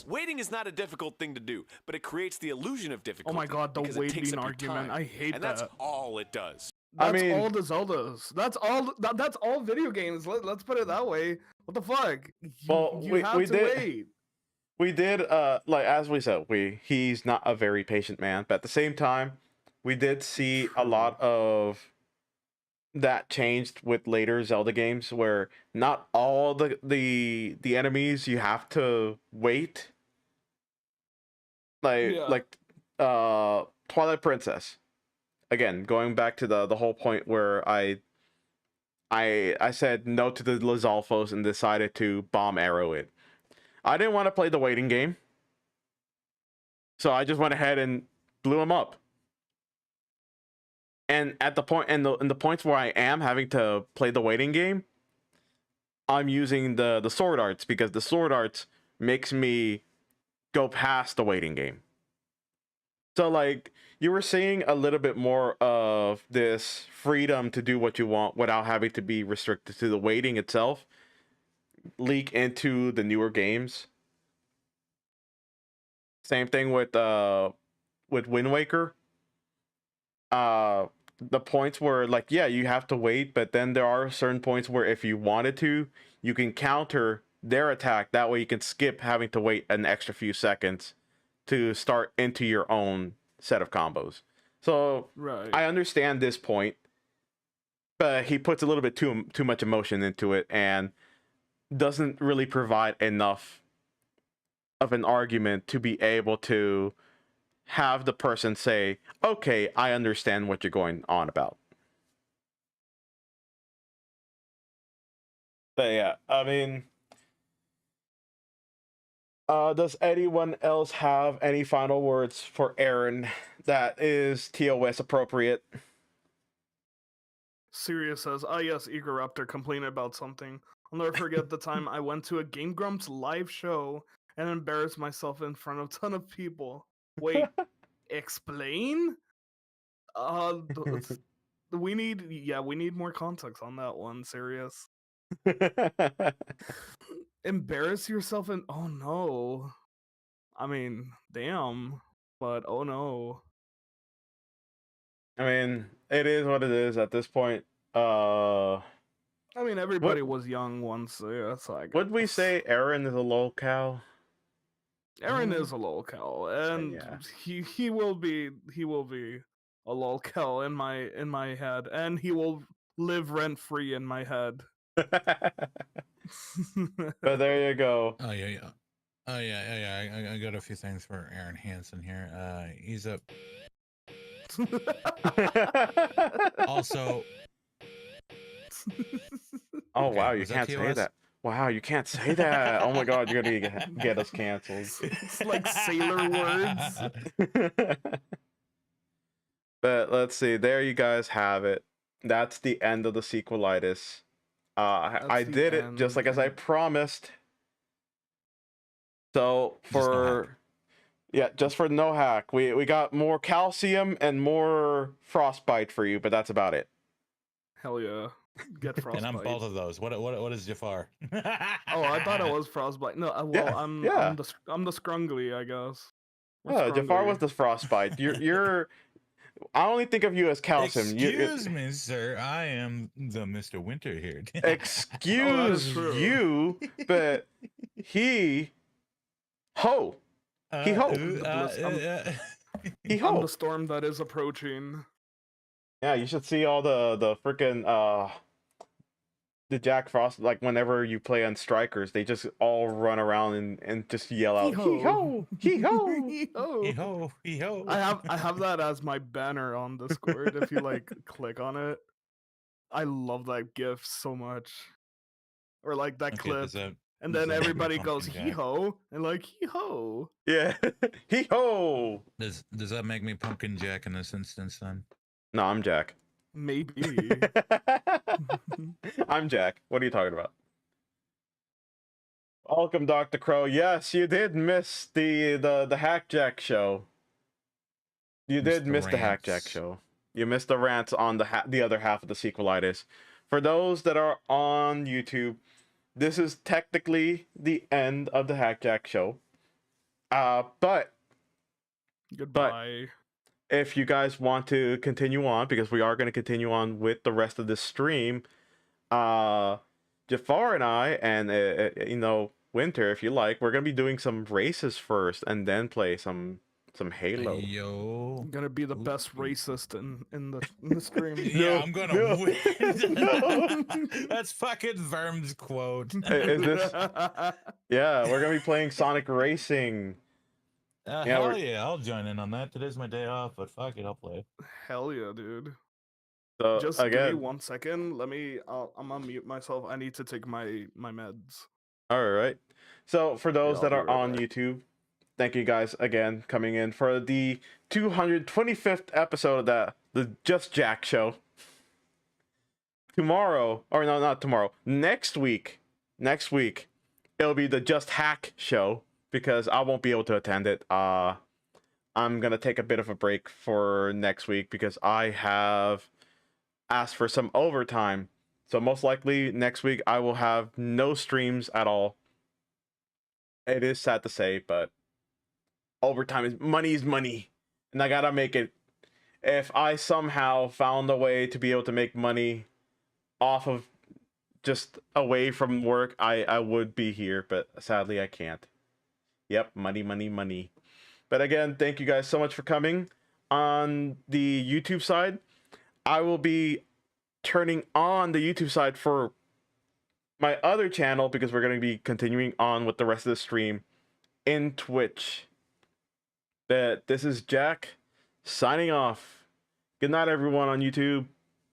Waiting is not a difficult thing to do, but it creates the illusion of difficulty. Oh my god, the because it takes waiting up your argument. time, I hate and that. that's all it does. That's all the Zeldas. That's all video games. Let's put it that way. What the fuck? You have to wait. We did like, as we said, he's not a very patient man, but at the same time, we did see a lot of that changed with later Zelda games where not all the enemies you have to wait. Like Twilight Princess. Again, going back to the whole point where I said no to the Lizalfos and decided to bomb arrow it. I didn't want to play the waiting game, so I just went ahead and blew him up. And at the point, in the points where I am having to play the waiting game, I'm using the sword arts, because the sword arts makes me go past the waiting game. So, like, you were seeing a little bit more of this freedom to do what you want without having to be restricted to the waiting itself leak into the newer games. Same thing with Wind Waker. The points where, like, yeah, you have to wait, but then there are certain points where if you wanted to, you can counter their attack. That way you can skip having to wait an extra few seconds to start into your own set of combos. So right. I understand this point, but he puts a little bit too much emotion into it and doesn't really provide enough of an argument to be able to have the person say, okay, I understand what you're going on about. But yeah, I mean, does anyone else have any final words for Aaron that is TOS appropriate? Sirius says, "Ah yes, Egoraptor complaining about something. I'll never forget the time I went to a Game Grumps live show and embarrassed myself in front of a ton of people. Wait, explain? We need more context on that one, Sirius. Embarrass yourself and oh no. I mean, damn, but oh no. I mean, it is what it is at this point. I mean, everybody was young once, so yeah, so I guess. Would we say Aaron is a lolcow? Aaron is a lolcow, and yeah. he will be a lolcow in my head, and he will live rent free in my head. But there you go. Oh yeah. I got a few things for Aaron Hansen here. He's a also. Oh okay, wow, you can't say that. Wow, you can't say that. Oh my god, you're gonna get us canceled. It's like sailor words. But let's see. There you guys have it. That's the end of the Sequelitis. I did it just like as I promised. So for just for no hack, we got more calcium and more frostbite for you, but that's about it. Hell yeah. get frostbite. And I'm both of those. What is Jafar? Oh, I thought it was frostbite. No, well, Yeah, I'm yeah. I'm the scrungly, I guess. Or Oh, Jafar was scrungly. the frostbite. You're. I only think of you as calcium. Excuse me, sir. I am the Mr. Winter here. Excuse true. you, but he ho he ho he I'm ho. the storm that is approaching. Yeah, you should see all the freaking the Jack Frost, like whenever you play on strikers, they just all run around and just yell out hee ho hee ho. Hee-ho. Hee-ho. I have that as my banner on Discord. If you like click on it, I love that GIF so much. Or like that Okay, clip, does that- and does then that make me everybody goes Pumpkin hee Jack? ho and like hee ho. Yeah, hee ho. Does that make me Pumpkin Jack in this instance then? No, I'm Jack. Maybe. I'm Jack. What are you talking about? Welcome, Dr. Crow. Yes, you did miss the Hack Jack show. You Missed did the miss the Hack Jack rants. show. You missed the rants on the other half of the Sequelitis. For those that are on YouTube, this is technically the end of the Hack Jack show. But Goodbye. if you guys want to continue on, because we are going to continue on with the rest of the stream, Jafar and I, and Winter, if you like, we're going to be doing some races first, and then play some Halo. Yo. I'm gonna be the best racist in the stream. Yeah, No, I'm gonna no, win. no. That's fucking Verm's quote. Is this? Yeah, we're going to be playing Sonic Racing. Yeah, Hell we're- yeah, I'll join in on that. Today's my day off, but fuck it, I'll play. Hell yeah, dude. So Just give me again, 1 second. Let me. I'm gonna mute myself. I need to take my meds. all right. So for those I'll that be are right on back. YouTube, thank you guys again coming in for the 225th episode of the Just Jack show. Tomorrow, or no, not tomorrow. Next week, it'll be the Just Hack show because I won't be able to attend it. I'm gonna take a bit of a break for next week because I have asked for some overtime. So most likely next week I will have no streams at all. It is sad to say, but overtime is money, and I gotta make it. If I somehow found a way to be able to make money off of just away from work, I would be here, but sadly I can't. Yep, money. But again, thank you guys so much for coming. On the YouTube side, I will be turning on the YouTube side for my other channel because we're going to be continuing on with the rest of the stream in Twitch. This is Jack signing off. Good night, everyone on YouTube.